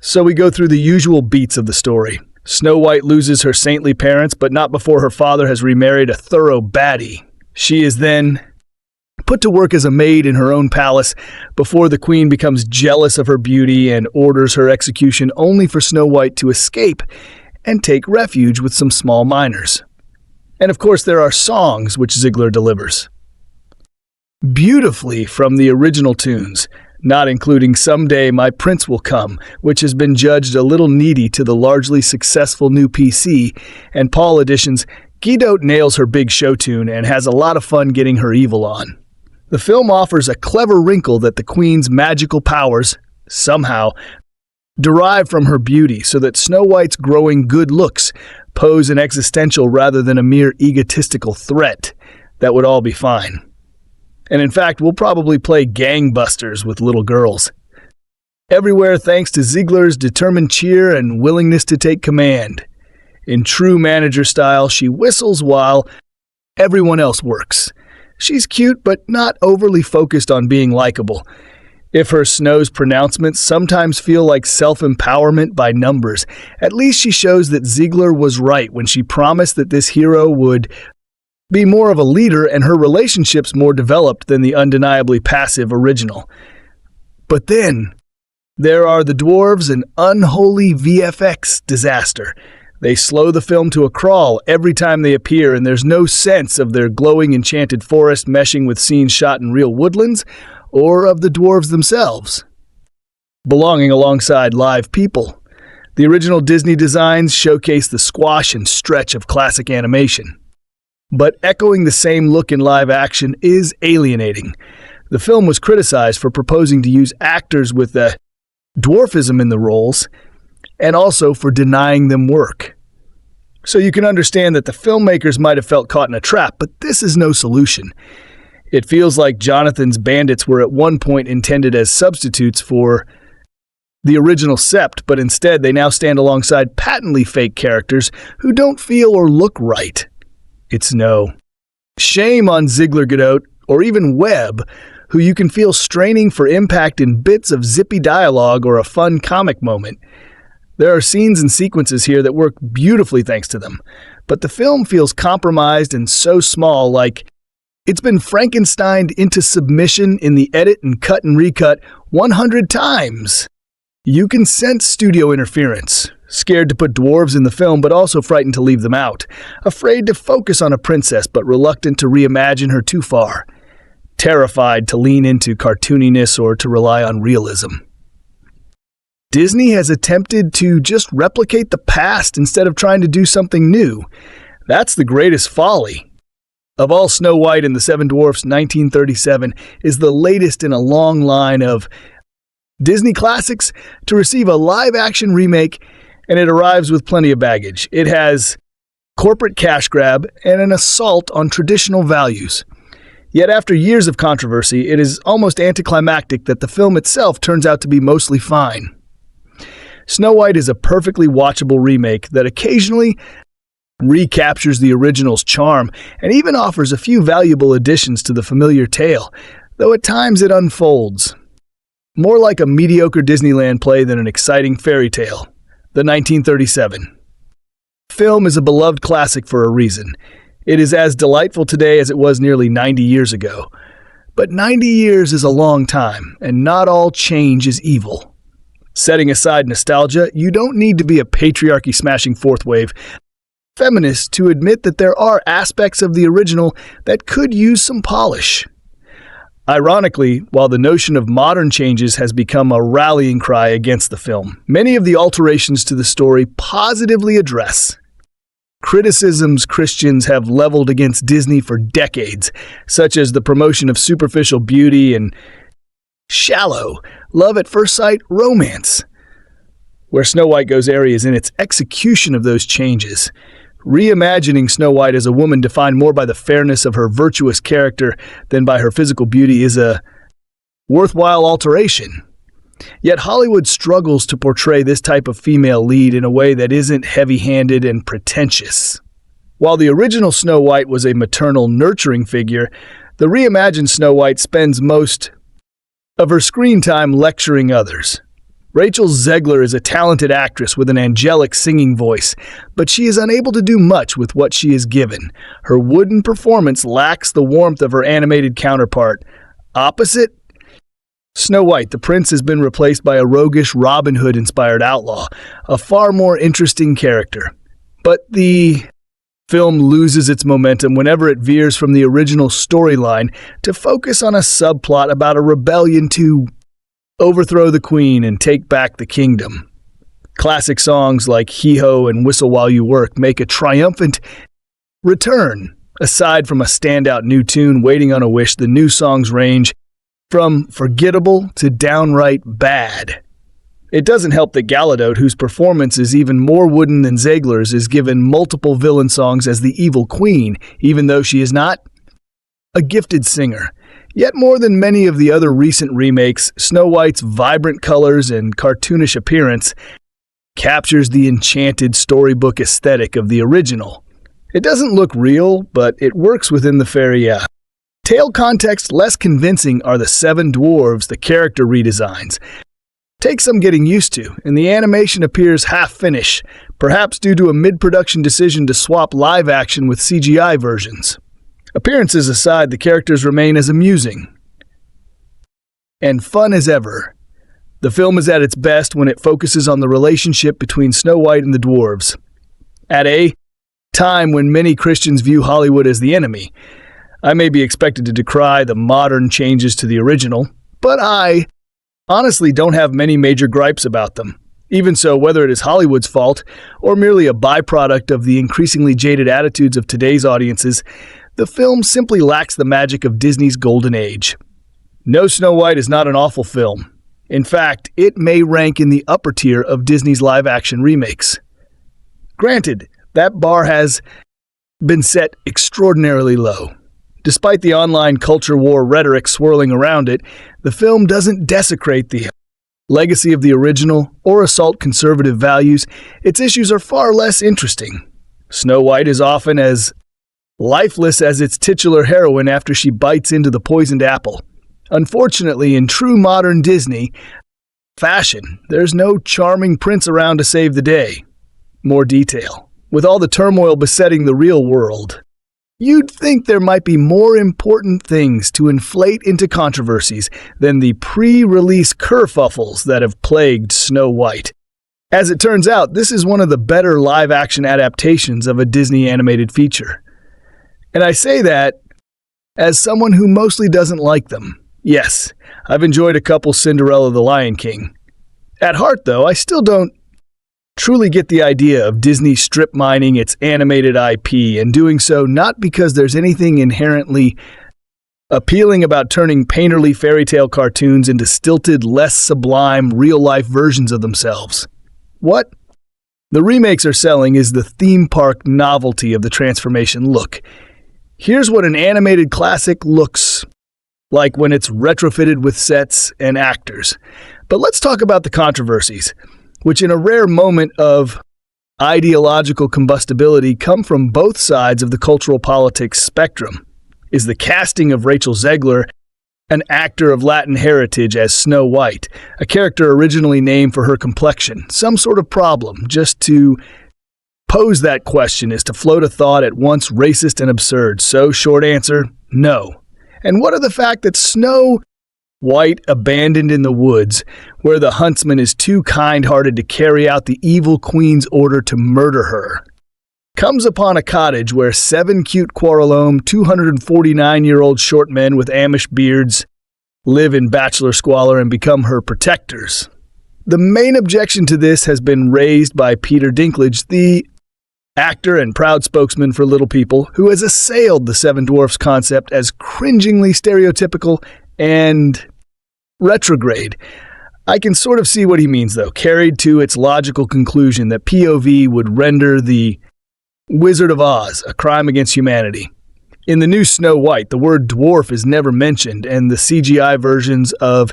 So we go through the usual beats of the story. Snow White loses her saintly parents, but not before her father has remarried a thorough baddie. She is then put to work as a maid in her own palace before the queen becomes jealous of her beauty and orders her execution, only for Snow White to escape and take refuge with some small miners. And of course there are songs which Zegler delivers beautifully from the original tunes, not including Someday My Prince Will Come, which has been judged a little needy to the largely successful new PC, and Paul Edition's Gadot nails her big show tune and has a lot of fun getting her evil on. The film offers a clever wrinkle that the Queen's magical powers, somehow, derive from her beauty, so that Snow White's growing good looks pose an existential rather than a mere egotistical threat. That would all be fine. And in fact, we'll probably play gangbusters with little girls. Everywhere thanks to Zegler's determined cheer and willingness to take command. In true manager style, she whistles while everyone else works. She's cute, but not overly focused on being likable. If her Snow's pronouncements sometimes feel like self-empowerment by numbers, at least she shows that Zegler was right when she promised that this hero would be more of a leader and her relationships more developed than the undeniably passive original. But then, there are the dwarves, an unholy VFX disaster. They slow the film to a crawl every time they appear, and there's no sense of their glowing enchanted forest meshing with scenes shot in real woodlands, or of the dwarves themselves, belonging alongside live people. The original Disney designs showcase the squash and stretch of classic animation. But echoing the same look in live action is alienating. The film was criticized for proposing to use actors with a dwarfism in the roles, and also for denying them work. So you can understand that the filmmakers might have felt caught in a trap, but this is no solution. It feels like Jonathan's bandits were at one point intended as substitutes for the original Sept, but instead they now stand alongside patently fake characters who don't feel or look right. It's no. Shame on Zegler, Gadot, or even Webb, who you can feel straining for impact in bits of zippy dialogue or a fun comic moment. There are scenes and sequences here that work beautifully thanks to them, but the film feels compromised and so small, like it's been Frankensteined into submission in the edit and cut and recut 100 times. You can sense studio interference, scared to put dwarves in the film but also frightened to leave them out, afraid to focus on a princess but reluctant to reimagine her too far, terrified to lean into cartooniness or to rely on realism. Disney has attempted to just replicate the past instead of trying to do something new. That's the greatest folly. Of all Snow White and the Seven Dwarfs, 1937 is the latest in a long line of Disney classics to receive a live-action remake, and it arrives with plenty of baggage. It has corporate cash grab and an assault on traditional values. Yet after years of controversy, it is almost anticlimactic that the film itself turns out to be mostly fine. Snow White is a perfectly watchable remake that occasionally recaptures the original's charm and even offers a few valuable additions to the familiar tale, though at times it unfolds more like a mediocre Disneyland play than an exciting fairy tale. The 1937 film is a beloved classic for a reason. It is as delightful today as it was nearly 90 years ago. But 90 years is a long time, and not all change is evil. Setting aside nostalgia, you don't need to be a patriarchy-smashing fourth wave feminist to admit that there are aspects of the original that could use some polish. Ironically, while the notion of modern changes has become a rallying cry against the film, many of the alterations to the story positively address criticisms Christians have leveled against Disney for decades, such as the promotion of superficial beauty and shallow, love at first sight romance. Where Snow White goes airy is in its execution of those changes. Reimagining Snow White as a woman defined more by the fairness of her virtuous character than by her physical beauty is a worthwhile alteration. Yet Hollywood struggles to portray this type of female lead in a way that isn't heavy-handed and pretentious. While the original Snow White was a maternal, nurturing figure, the reimagined Snow White spends most of her screen time lecturing others. Rachel Zegler is a talented actress with an angelic singing voice, but she is unable to do much with what she is given. Her wooden performance lacks the warmth of her animated counterpart. Opposite Snow White, the prince has been replaced by a roguish Robin Hood-inspired outlaw, a far more interesting character. But the film loses its momentum whenever it veers from the original storyline to focus on a subplot about a rebellion to overthrow the queen and take back the kingdom. Classic songs like Hee-Ho and Whistle While You Work make a triumphant return. Aside from a standout new tune, Waiting on a Wish, the new songs range from forgettable to downright bad. It doesn't help that Gadot, whose performance is even more wooden than Zegler's, is given multiple villain songs as the evil queen, even though she is not a gifted singer. Yet more than many of the other recent remakes, Snow White's vibrant colors and cartoonish appearance captures the enchanted storybook aesthetic of the original. It doesn't look real, but it works within the fairy tale context. Less convincing are the seven dwarves the character redesigns. Take some getting used to, and the animation appears half-finished, perhaps due to a mid-production decision to swap live action with CGI versions. Appearances aside, the characters remain as amusing and fun as ever. The film is at its best when it focuses on the relationship between Snow White and the dwarves. At a time when many Christians view Hollywood as the enemy, I may be expected to decry the modern changes to the original, but I honestly don't have many major gripes about them. Even so, whether it is Hollywood's fault or merely a byproduct of the increasingly jaded attitudes of today's audiences, the film simply lacks the magic of Disney's golden age. No, Snow White is not an awful film. In fact, it may rank in the upper tier of Disney's live-action remakes. Granted, that bar has been set extraordinarily low. Despite the online culture war rhetoric swirling around it, the film doesn't desecrate the legacy of the original or assault conservative values. Its issues are far less interesting. Snow White is often as lifeless as its titular heroine after she bites into the poisoned apple. Unfortunately, in true modern Disney fashion, there's no charming prince around to save the day. More detail. With all the turmoil besetting the real world, you'd think there might be more important things to inflate into controversies than the pre-release kerfuffles that have plagued Snow White. As it turns out, this is one of the better live-action adaptations of a Disney animated feature. And I say that as someone who mostly doesn't like them. Yes, I've enjoyed a couple Cinderella the Lion King. At heart, though, I still don't truly get the idea of Disney strip mining its animated IP and doing so not because there's anything inherently appealing about turning painterly fairy tale cartoons into stilted, less sublime, real-life versions of themselves. What the remakes are selling is the theme park novelty of the transformation look. Here's what an animated classic looks like when it's retrofitted with sets and actors. But let's talk about the controversies, which in a rare moment of ideological combustibility come from both sides of the cultural politics spectrum. Is the casting of Rachel Zegler, an actor of Latin heritage, as Snow White, a character originally named for her complexion, some sort of problem? Just to pose that question is to float a thought at once racist and absurd. So, short answer, no. And what of the fact that Snow White, abandoned in the woods, where the huntsman is too kind-hearted to carry out the evil queen's order to murder her, comes upon a cottage where 7 cute Quarrelome, 249-year-old short men with Amish beards live in bachelor squalor and become her protectors? The main objection to this has been raised by Peter Dinklage, the actor and proud spokesman for Little People, who has assailed the Seven Dwarfs concept as cringingly stereotypical and retrograde. I can sort of see what he means, though, carried to its logical conclusion that POV would render the Wizard of Oz a crime against humanity. In the new Snow White, the word dwarf is never mentioned, and the CGI versions of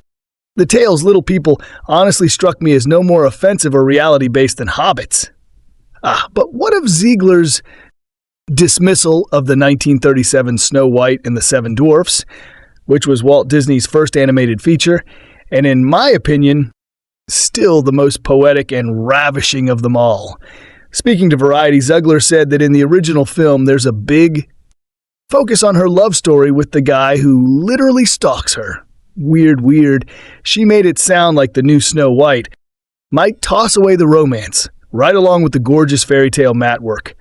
the tale's Little People honestly struck me as no more offensive or reality-based than hobbits. But what of Zegler's dismissal of the 1937 Snow White and the Seven Dwarfs, which was Walt Disney's first animated feature, and in my opinion, still the most poetic and ravishing of them all? Speaking to Variety, Zegler said that in the original film, there's a big focus on her love story with the guy who literally stalks her. Weird. She made it sound like the new Snow White might toss away the romance, right along with the gorgeous fairy tale mat work.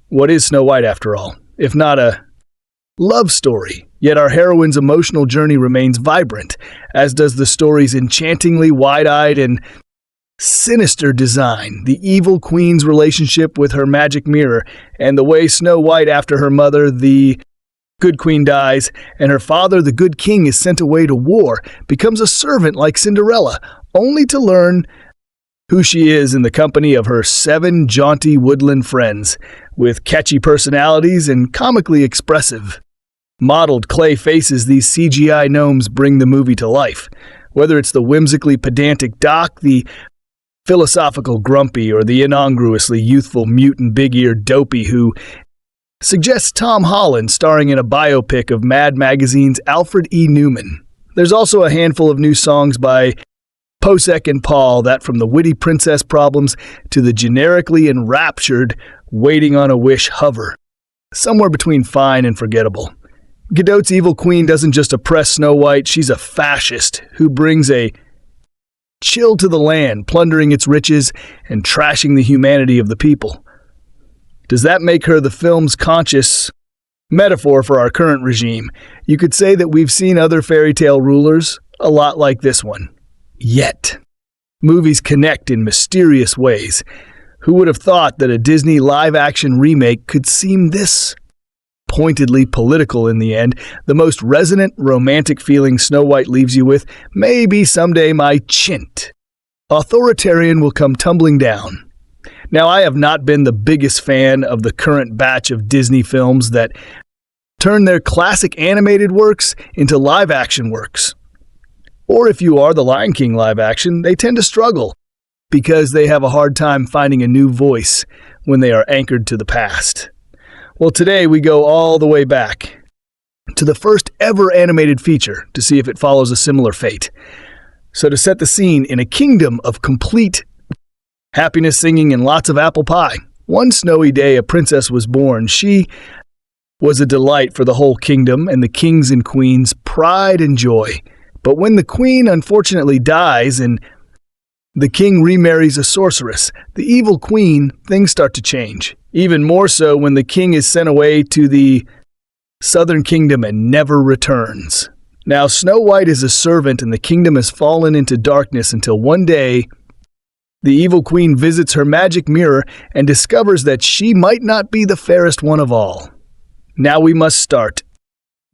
What is Snow White, after all, if not a love story? Yet our heroine's emotional journey remains vibrant, as does the story's enchantingly wide-eyed and sinister design, the evil queen's relationship with her magic mirror, and the way Snow White, after her mother, the good queen, dies, and her father, the good king, is sent away to war, becomes a servant like Cinderella, only to learn who she is in the company of her 7 jaunty woodland friends, with catchy personalities and comically expressive modeled clay faces. These CGI gnomes bring the movie to life. Whether it's the whimsically pedantic Doc, the philosophical grumpy or the incongruously youthful mutant big-eared dopey who suggests Tom Holland starring in a biopic of Mad Magazine's Alfred E. Newman. There's also a handful of new songs by Posek and Paul, that from the witty princess problems to the generically enraptured Waiting on a Wish hover. Somewhere between fine and forgettable. Gadot's evil queen doesn't just oppress Snow White, she's a fascist who brings a chill to the land, plundering its riches and trashing the humanity of the people. Does that make her the film's conscious metaphor for our current regime? You could say that we've seen other fairy tale rulers a lot like this one. Yet, movies connect in mysterious ways. Who would have thought that a Disney live-action remake could seem this pointedly political in the end? The most resonant, romantic feeling Snow White leaves you with may be someday my chint. Authoritarian will come tumbling down. Now, I have not been the biggest fan of the current batch of Disney films that turn their classic animated works into live-action works. Or if you are the Lion King live-action, they tend to struggle because they have a hard time finding a new voice when they are anchored to the past. Well, today we go all the way back to the first ever animated feature to see if it follows a similar fate. So to set the scene, in a kingdom of complete happiness, singing, and lots of apple pie, one snowy day a princess was born. She was a delight for the whole kingdom and the kings and queens' pride and joy. But when the queen unfortunately dies and the king remarries a sorceress, the evil queen, things start to change. Even more so when the king is sent away to the southern kingdom and never returns. Now, Snow White is a servant and the kingdom has fallen into darkness until one day the evil queen visits her magic mirror and discovers that she might not be the fairest one of all. Now we must start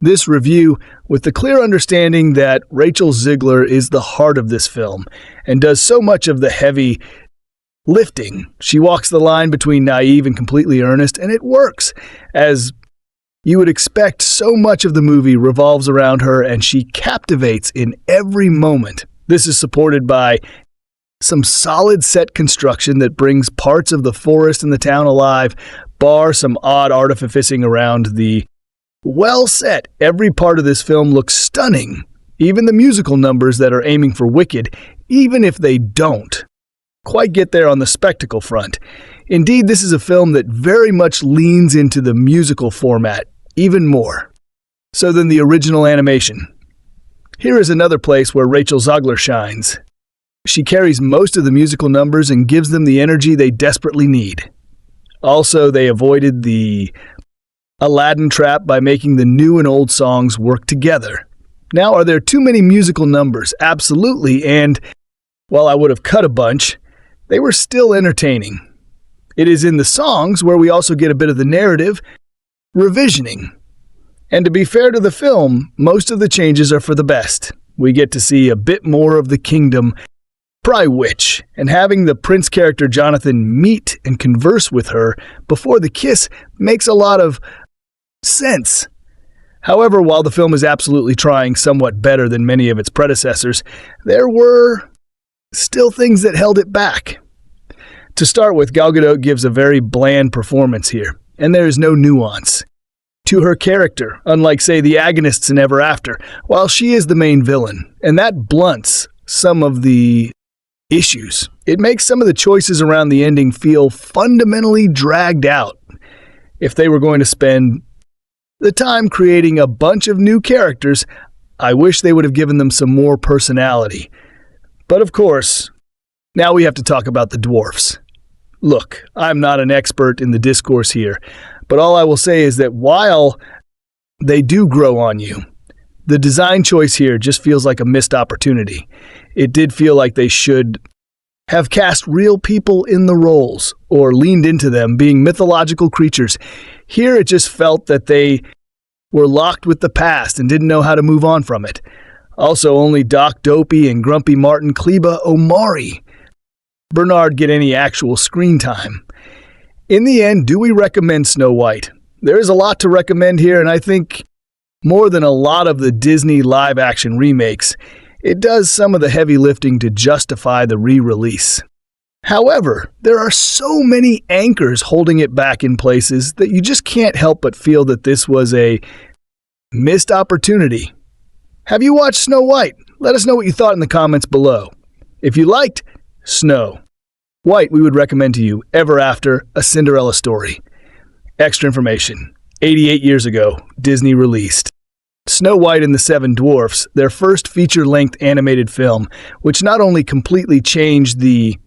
this review with the clear understanding that Rachel Zegler is the heart of this film and does so much of the heavy lifting. She walks the line between naive and completely earnest, and it works. As you would expect, so much of the movie revolves around her and she captivates in every moment. This is supported by some solid set construction that brings parts of the forest and the town alive, bar some odd artificing around the well set. Every part of this film looks stunning. Even the musical numbers that are aiming for Wicked, even if they don't quite get there on the spectacle front. Indeed, this is a film that very much leans into the musical format, even more so than the original animation. Here is another place where Rachel Zegler shines. She carries most of the musical numbers and gives them the energy they desperately need. Also, they avoided the Aladdin trap by making the new and old songs work together. Now, are there too many musical numbers? Absolutely, and while I would have cut a bunch, they were still entertaining. It is in the songs where we also get a bit of the narrative revisioning. And to be fair to the film, most of the changes are for the best. We get to see a bit more of the kingdom pry witch, and having the prince character Jonathan meet and converse with her before the kiss makes a lot of sense. However, while the film is absolutely trying somewhat better than many of its predecessors, there were still things that held it back. To start with, Gal Gadot gives a very bland performance here, and there is no nuance to her character, unlike, say, the agonists in Ever After, while she is the main villain, and that blunts some of the issues. It makes some of the choices around the ending feel fundamentally dragged out. If they were going to spend the time creating a bunch of new characters, I wish they would have given them some more personality. But of course, now we have to talk about the dwarfs. Look, I'm not an expert in the discourse here, but all I will say is that while they do grow on you, the design choice here just feels like a missed opportunity. It did feel like they should have cast real people in the roles or leaned into them being mythological creatures. Here it just felt that they were locked with the past and didn't know how to move on from it. Also, only Doc Dopey and Grumpy Martin Kleba Omari Bernard get any actual screen time. In the end, do we recommend Snow White? There is a lot to recommend here, and I think more than a lot of the Disney live-action remakes, it does some of the heavy lifting to justify the re-release. However, there are so many anchors holding it back in places that you just can't help but feel that this was a missed opportunity. Have you watched Snow White? Let us know what you thought in the comments below. If you liked Snow White, we would recommend to you Ever After, A Cinderella Story. Extra information. 88 years ago, Disney released Snow White and the Seven Dwarfs, their first feature-length animated film, which not only completely changed the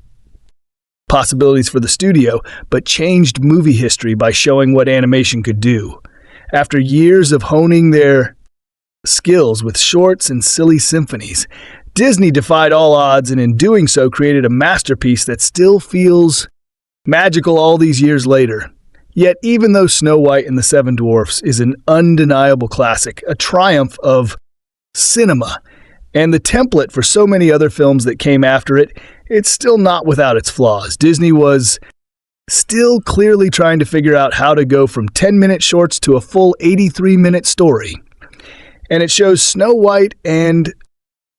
possibilities for the studio, but changed movie history by showing what animation could do. After years of honing their skills with shorts and silly symphonies, Disney defied all odds and in doing so created a masterpiece that still feels magical all these years later. Yet even though Snow White and the Seven Dwarfs is an undeniable classic, a triumph of cinema, and the template for so many other films that came after it, it's still not without its flaws. Disney was still clearly trying to figure out how to go from 10-minute shorts to a full 83-minute story. And it shows Snow White and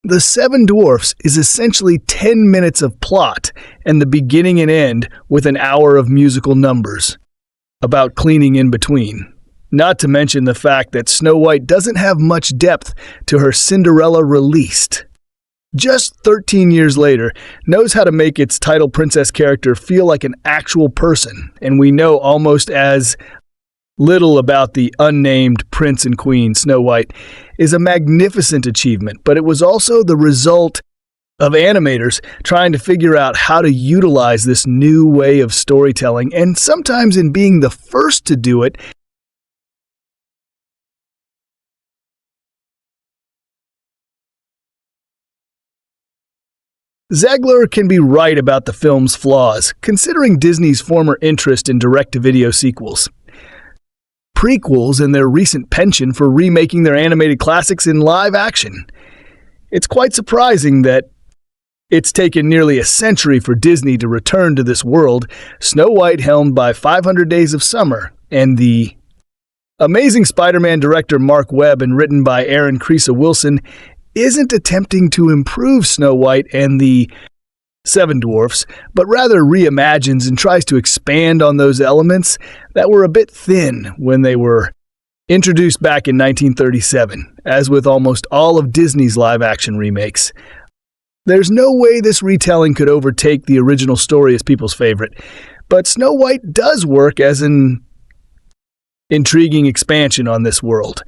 the Seven Dwarfs is essentially 10 minutes of plot and the beginning and end with an hour of musical numbers about cleaning in between. Not to mention the fact that Snow White doesn't have much depth to her Cinderella released. Just 13 years later, knows how to make its title princess character feel like an actual person, and we know almost as little about the unnamed prince and queen, Snow White, is a magnificent achievement, but it was also the result of animators trying to figure out how to utilize this new way of storytelling, and sometimes in being the first to do it, Zegler can be right about the film's flaws, considering Disney's former interest in direct-to-video sequels, prequels, and their recent penchant for remaking their animated classics in live action. It's quite surprising that it's taken nearly a century for Disney to return to this world, Snow White helmed by 500 Days of Summer, and the Amazing Spider-Man director Mark Webb and written by Aaron Creesa Wilson isn't attempting to improve Snow White and the Seven Dwarfs, but rather reimagines and tries to expand on those elements that were a bit thin when they were introduced back in 1937, as with almost all of Disney's live-action remakes. There's no way this retelling could overtake the original story as people's favorite, but Snow White does work as an intriguing expansion on this world,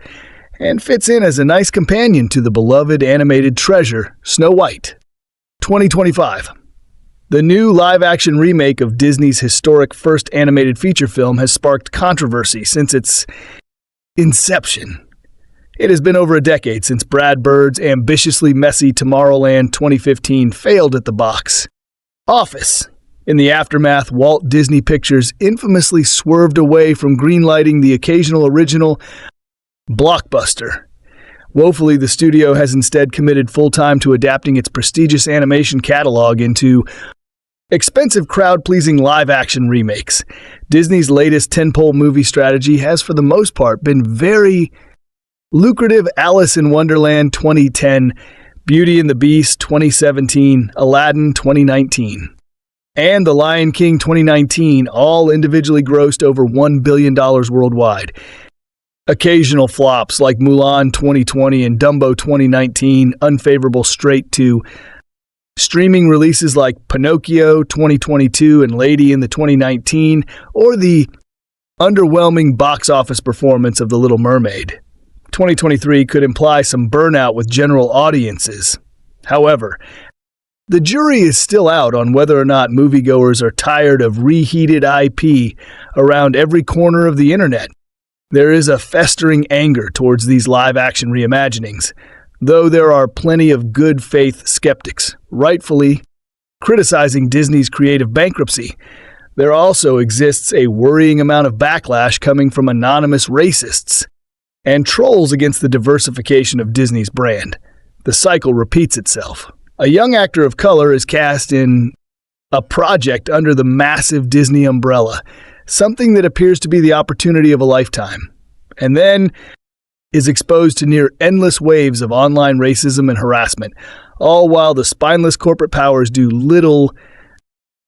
and fits in as a nice companion to the beloved animated treasure, Snow White. 2025. The new live-action remake of Disney's historic first animated feature film has sparked controversy since its inception. It has been over a decade since Brad Bird's ambitiously messy Tomorrowland 2015 failed at the box office. In the aftermath, Walt Disney Pictures infamously swerved away from greenlighting the occasional original blockbuster. Woefully, the studio has instead committed full-time to adapting its prestigious animation catalog into expensive crowd-pleasing live-action remakes. Disney's latest tentpole movie strategy has, for the most part, been very lucrative. Alice in Wonderland 2010, Beauty and the Beast 2017, Aladdin 2019, and The Lion King 2019 all individually grossed over $1 billion worldwide. Occasional flops like Mulan 2020 and Dumbo 2019, unfavorable straight to streaming releases like Pinocchio 2022 and Lady in the 2019, or the underwhelming box office performance of The Little Mermaid. 2023 could imply some burnout with general audiences. However, the jury is still out on whether or not moviegoers are tired of reheated IP around every corner of the internet. There is a festering anger towards these live-action reimaginings, though there are plenty of good-faith skeptics, rightfully criticizing Disney's creative bankruptcy. There also exists a worrying amount of backlash coming from anonymous racists and trolls against the diversification of Disney's brand. The cycle repeats itself. A young actor of color is cast in a project under the massive Disney umbrella, something that appears to be the opportunity of a lifetime, and then is exposed to near endless waves of online racism and harassment, all while the spineless corporate powers do little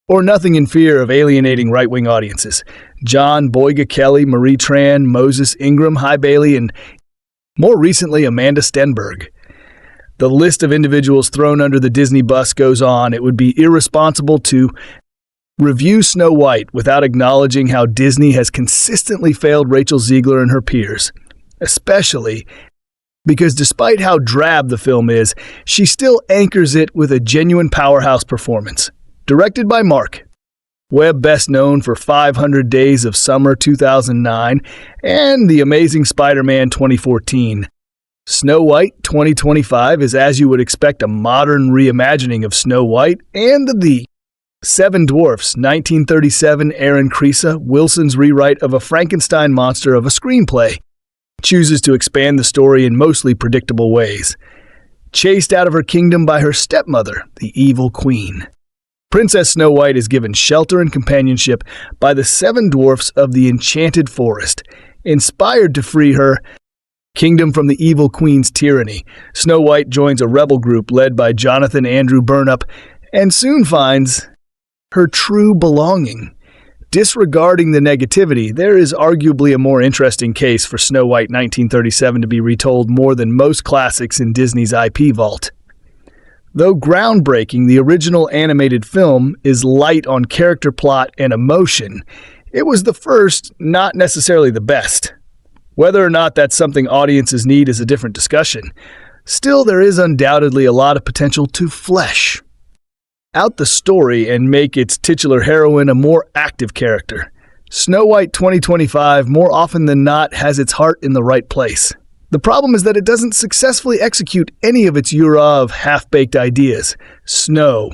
or nothing in fear of alienating right-wing audiences. John Boyega Kelly, Marie Tran, Moses Ingram, High Bailey, and more recently Amanda Stenberg. The list of individuals thrown under the Disney bus goes on. It would be irresponsible to review Snow White without acknowledging how Disney has consistently failed Rachel Zegler and her peers, especially because despite how drab the film is, she still anchors it with a genuine powerhouse performance. Directed by Mark Webb, best known for 500 Days of Summer 2009 and The Amazing Spider-Man 2014. Snow White 2025 is, as you would expect, a modern reimagining of Snow White and the Seven Dwarfs 1937 Aaron Creesa Wilson's rewrite of a Frankenstein monster of a screenplay chooses to expand the story in mostly predictable ways. Chased out of her kingdom by her stepmother, the evil queen, Princess Snow White is given shelter and companionship by the seven dwarfs of the Enchanted Forest. Inspired to free her kingdom from the evil queen's tyranny, Snow White joins a rebel group led by Jonathan Andrew Burnap and soon finds her true belonging. Disregarding the negativity, there is arguably a more interesting case for Snow White 1937 to be retold more than most classics in Disney's IP vault. Though groundbreaking, the original animated film is light on character plot and emotion. It was the first, not necessarily the best. Whether or not that's something audiences need is a different discussion. Still, there is undoubtedly a lot of potential to flesh out the story and make its titular heroine a more active character. Snow White 2025, more often than not, has its heart in the right place. The problem is that it doesn't successfully execute any of its hurrah of half-baked ideas. Snow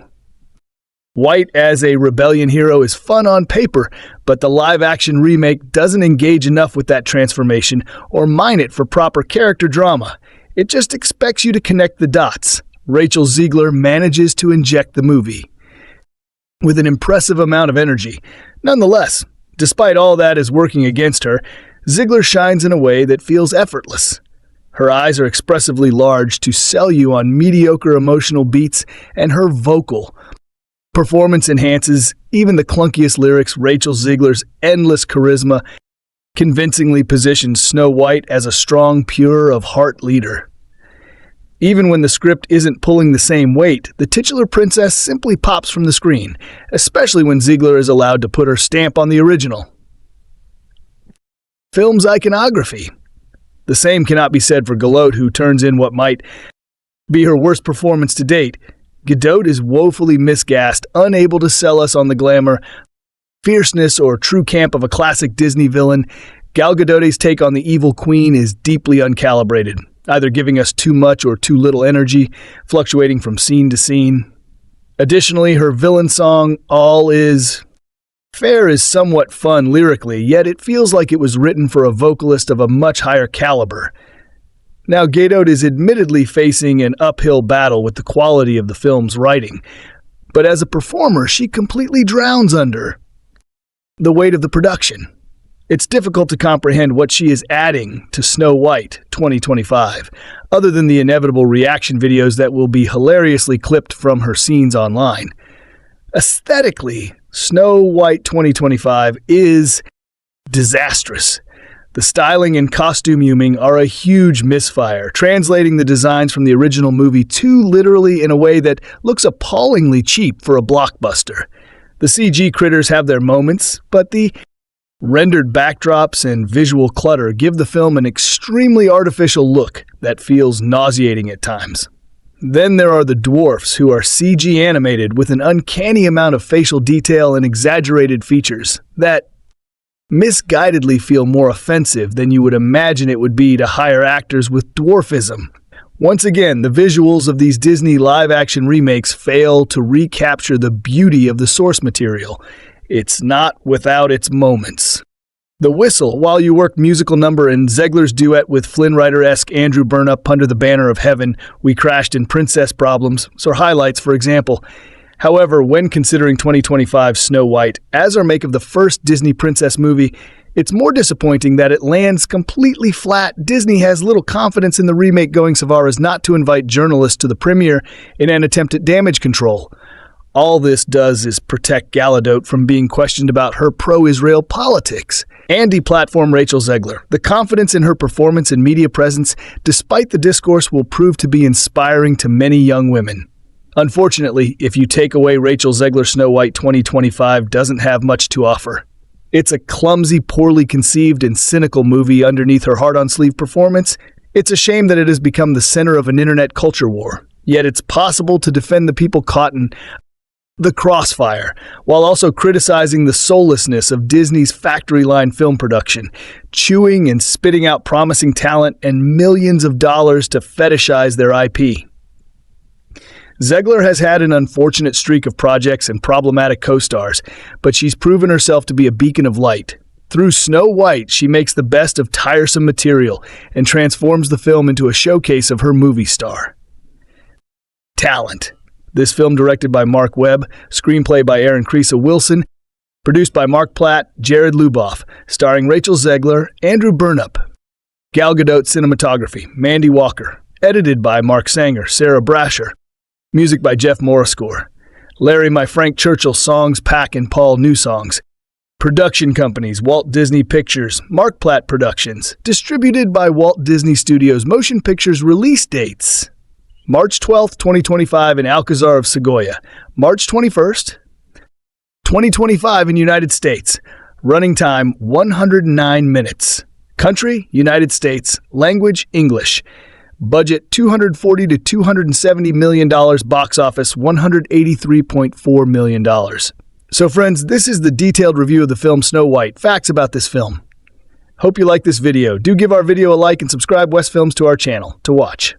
White as a rebellion hero is fun on paper, but the live-action remake doesn't engage enough with that transformation or mine it for proper character drama. It just expects you to connect the dots. Rachel Zegler manages to inject the movie with an impressive amount of energy. Nonetheless, despite all that is working against her, Zegler shines in a way that feels effortless. Her eyes are expressively large to sell you on mediocre emotional beats, and her vocal performance enhances even the clunkiest lyrics. Rachel Zegler's endless charisma convincingly positions Snow White as a strong, pure of heart leader. Even when the script isn't pulling the same weight, the titular princess simply pops from the screen, especially when Zegler is allowed to put her stamp on the original. Film's iconography. The same cannot be said for Gadot, who turns in what might be her worst performance to date. Gadot is woefully misgassed, unable to sell us on the glamour, fierceness, or true camp of a classic Disney villain. Gal Gadot's take on the evil queen is deeply uncalibrated, either giving us too much or too little energy, fluctuating from scene to scene. Additionally, her villain song, All Is Fair, is somewhat fun lyrically, yet it feels like it was written for a vocalist of a much higher caliber. Now, Gadot is admittedly facing an uphill battle with the quality of the film's writing, but as a performer, she completely drowns under the weight of the production. It's difficult to comprehend what she is adding to Snow White 2025, other than the inevitable reaction videos that will be hilariously clipped from her scenes online. Aesthetically, Snow White 2025 is disastrous. The styling and costuming are a huge misfire, translating the designs from the original movie too literally in a way that looks appallingly cheap for a blockbuster. The CG critters have their moments, but the rendered backdrops and visual clutter give the film an extremely artificial look that feels nauseating at times. Then there are the dwarfs, who are CG animated with an uncanny amount of facial detail and exaggerated features that misguidedly feel more offensive than you would imagine it would be to hire actors with dwarfism. Once again, the visuals of these Disney live-action remakes fail to recapture the beauty of the source material. It's not without its moments. The Whistle, While You Work musical number, and Zegler's duet with Flynn Rider-esque Andrew Burnap under the banner of Heaven, We Crashed in Princess Problems, are highlights, for example. However, when considering 2025 Snow White as our make of the first Disney princess movie, it's more disappointing that it lands completely flat. Disney has little confidence in the remake, going so far as not to invite journalists to the premiere in an attempt at damage control. All this does is protect Gadot from being questioned about her pro-Israel politics and deplatform Rachel Zegler. The confidence in her performance and media presence, despite the discourse, will prove to be inspiring to many young women. Unfortunately, if you take away Rachel Zegler, Snow White 2025 doesn't have much to offer. It's a clumsy, poorly conceived, and cynical movie underneath her heart-on-sleeve performance. It's a shame that it has become the center of an internet culture war. Yet it's possible to defend the people caught in the crossfire, while also criticizing the soullessness of Disney's factory-line film production, chewing and spitting out promising talent and millions of dollars to fetishize their IP. Zegler has had an unfortunate streak of projects and problematic co-stars, but she's proven herself to be a beacon of light. Through Snow White, she makes the best of tiresome material and transforms the film into a showcase of her movie star talent. This film, directed by Mark Webb, screenplay by Aaron Creasa Wilson, produced by Mark Platt, Jared Luboff, starring Rachel Zegler, Andrew Burnap, Gal Gadot cinematography, Mandy Walker, edited by Mark Sanger, Sarah Brasher, music by Jeff Morriscore, Larry My Frank Churchill songs, Pack and Paul New Songs, production companies, Walt Disney Pictures, Mark Platt Productions, distributed by Walt Disney Studios Motion Pictures. Release dates: March 12th, 2025 in Alcazar of Segovia, March 21st, 2025 in United States. Running time, 109 minutes. Country, United States. Language, English. Budget, $240 to $270 million. Box office, $183.4 million. So friends, this is the detailed review of the film Snow White. Facts about this film. Hope you like this video. Do give our video a like and subscribe West Films to our channel to watch.